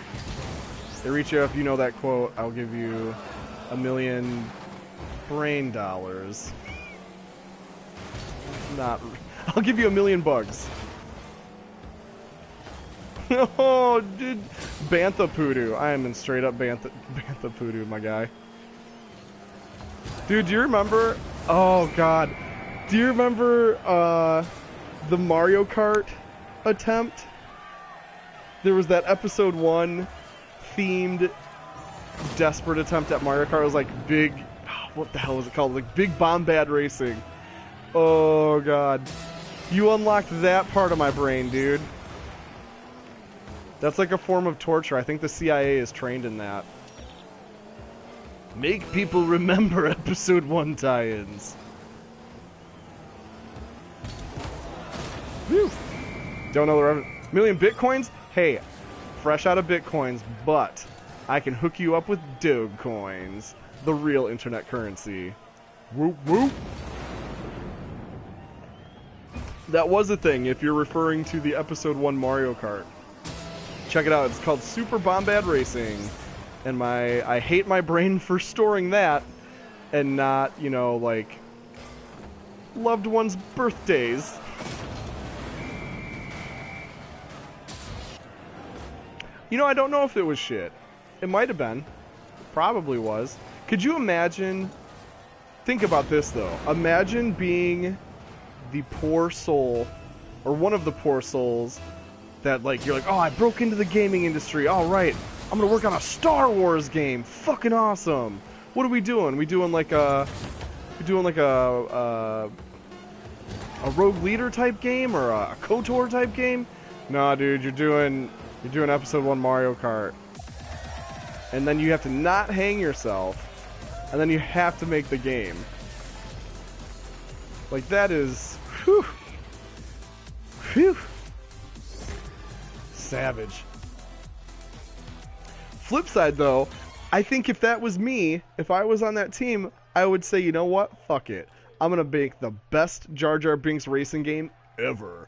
Iricho, if you know that quote, I'll give you $1 million brain dollars. Not. I'll give you $1 million bugs. Oh, dude. Bantha Poodoo. I am in straight up Bantha Poodoo, my guy. Dude, do you remember? Oh, God. Do you remember the Mario Kart attempt? There was that episode 1 themed desperate attempt at Mario Kart. It was like big, what the hell was it called? Like Big Bombad Racing. Oh god. You unlocked that part of my brain, dude. That's like a form of torture. I think the CIA is trained in that. Make people remember episode 1 tie-ins. Whew. Don't know the reference. $1 million Bitcoins? Hey, fresh out of Bitcoins, but I can hook you up with Dogecoins, the real internet currency. Whoop whoop. That was a thing if you're referring to the episode 1 Mario Kart. Check it out, it's called Super Bombad Racing. And I hate my brain for storing that and not, you know, like loved ones' birthdays. You know, I don't know if it was shit. It might have been. Probably was. Could you imagine... Think about this, though. Imagine being the poor soul, or one of the poor souls, that, like, you're like, oh, I broke into the gaming industry. All right, I'm gonna work on a Star Wars game. Fucking awesome. What are we doing? We doing like a... a Rogue Leader type game, or a KOTOR type game? Nah, dude, you're doing episode 1 Mario Kart. And then you have to not hang yourself. And then you have to make the game. Like, that is... Whew. Whew. Savage. Flip side, though, I think if that was me, if I was on that team, I would say, you know what? Fuck it. I'm gonna make the best Jar Jar Binks racing game ever.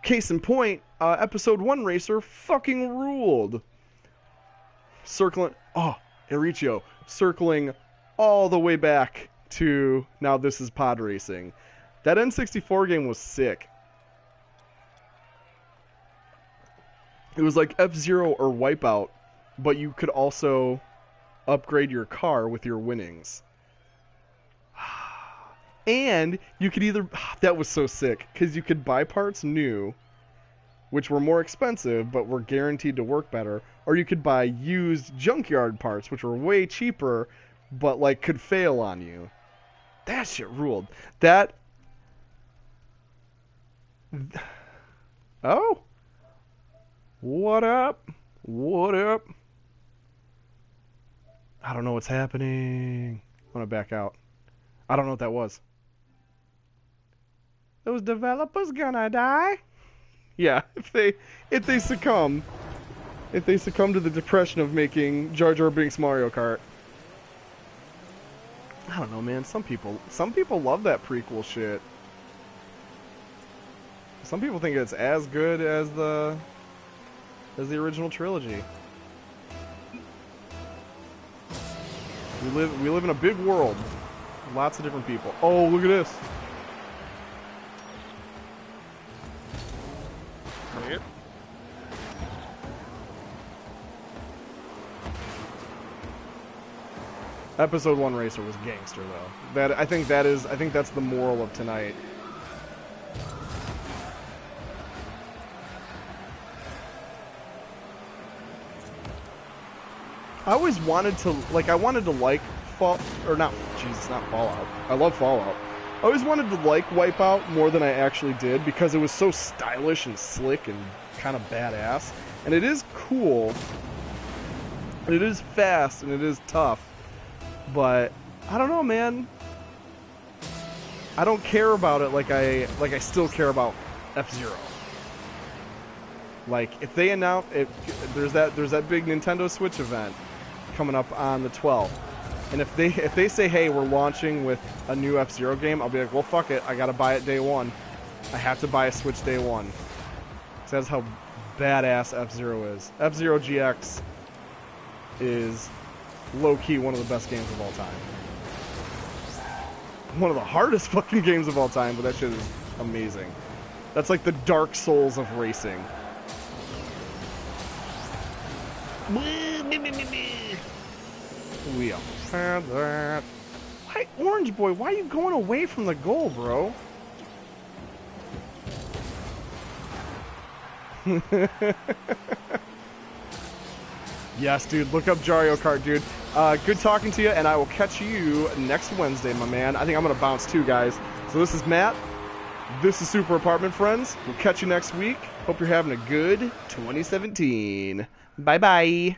Case in point, episode 1 Racer fucking ruled. Circling, oh, Iricho, circling all the way back to now this is pod racing. That N64 game was sick. It was like F-Zero or Wipeout, but you could also upgrade your car with your winnings. And you could either... That was so sick, because you could buy parts new, which were more expensive but were guaranteed to work better, or you could buy used junkyard parts, which were way cheaper but like could fail on you. That shit ruled. That. Oh, what up? What up? I don't know what's happening. I'm gonna back out. I don't know what that was. Those developers gonna die? Yeah, if they succumb to the depression of making Jar Jar Binks Mario Kart. I don't know, man. Some people love that prequel shit. Some people think it's as good as the original trilogy. We live in a big world. Lots of different people. Oh, look at this. Yep. Episode 1 Racer was gangster though. I think that's the moral of tonight. I always wanted to like Fallout. I love Fallout. I always wanted to like Wipeout more than I actually did because it was so stylish and slick and kind of badass. And it is cool. And it is fast and it is tough. But I don't know, man. I don't care about it like I still care about F-Zero. Like if they announce there's that big Nintendo Switch event coming up on the 12th. And if they say, hey, we're launching with a new F-Zero game, I'll be like, well, fuck it. I gotta buy it day one. I have to buy a Switch day one. So that's how badass F-Zero is. F-Zero GX is low-key one of the best games of all time. One of the hardest fucking games of all time, but that shit is amazing. That's like the Dark Souls of racing. We have had that. Why, Orange Boy, why are you going away from the goal, bro? Yes, dude, look up Jario Kart, dude. Good talking to you, and I will catch you next Wednesday, my man. I think I'm going to bounce too, guys. So this is Matt. This is Super Apartment Friends. We'll catch you next week. Hope you're having a good 2017. Bye-bye.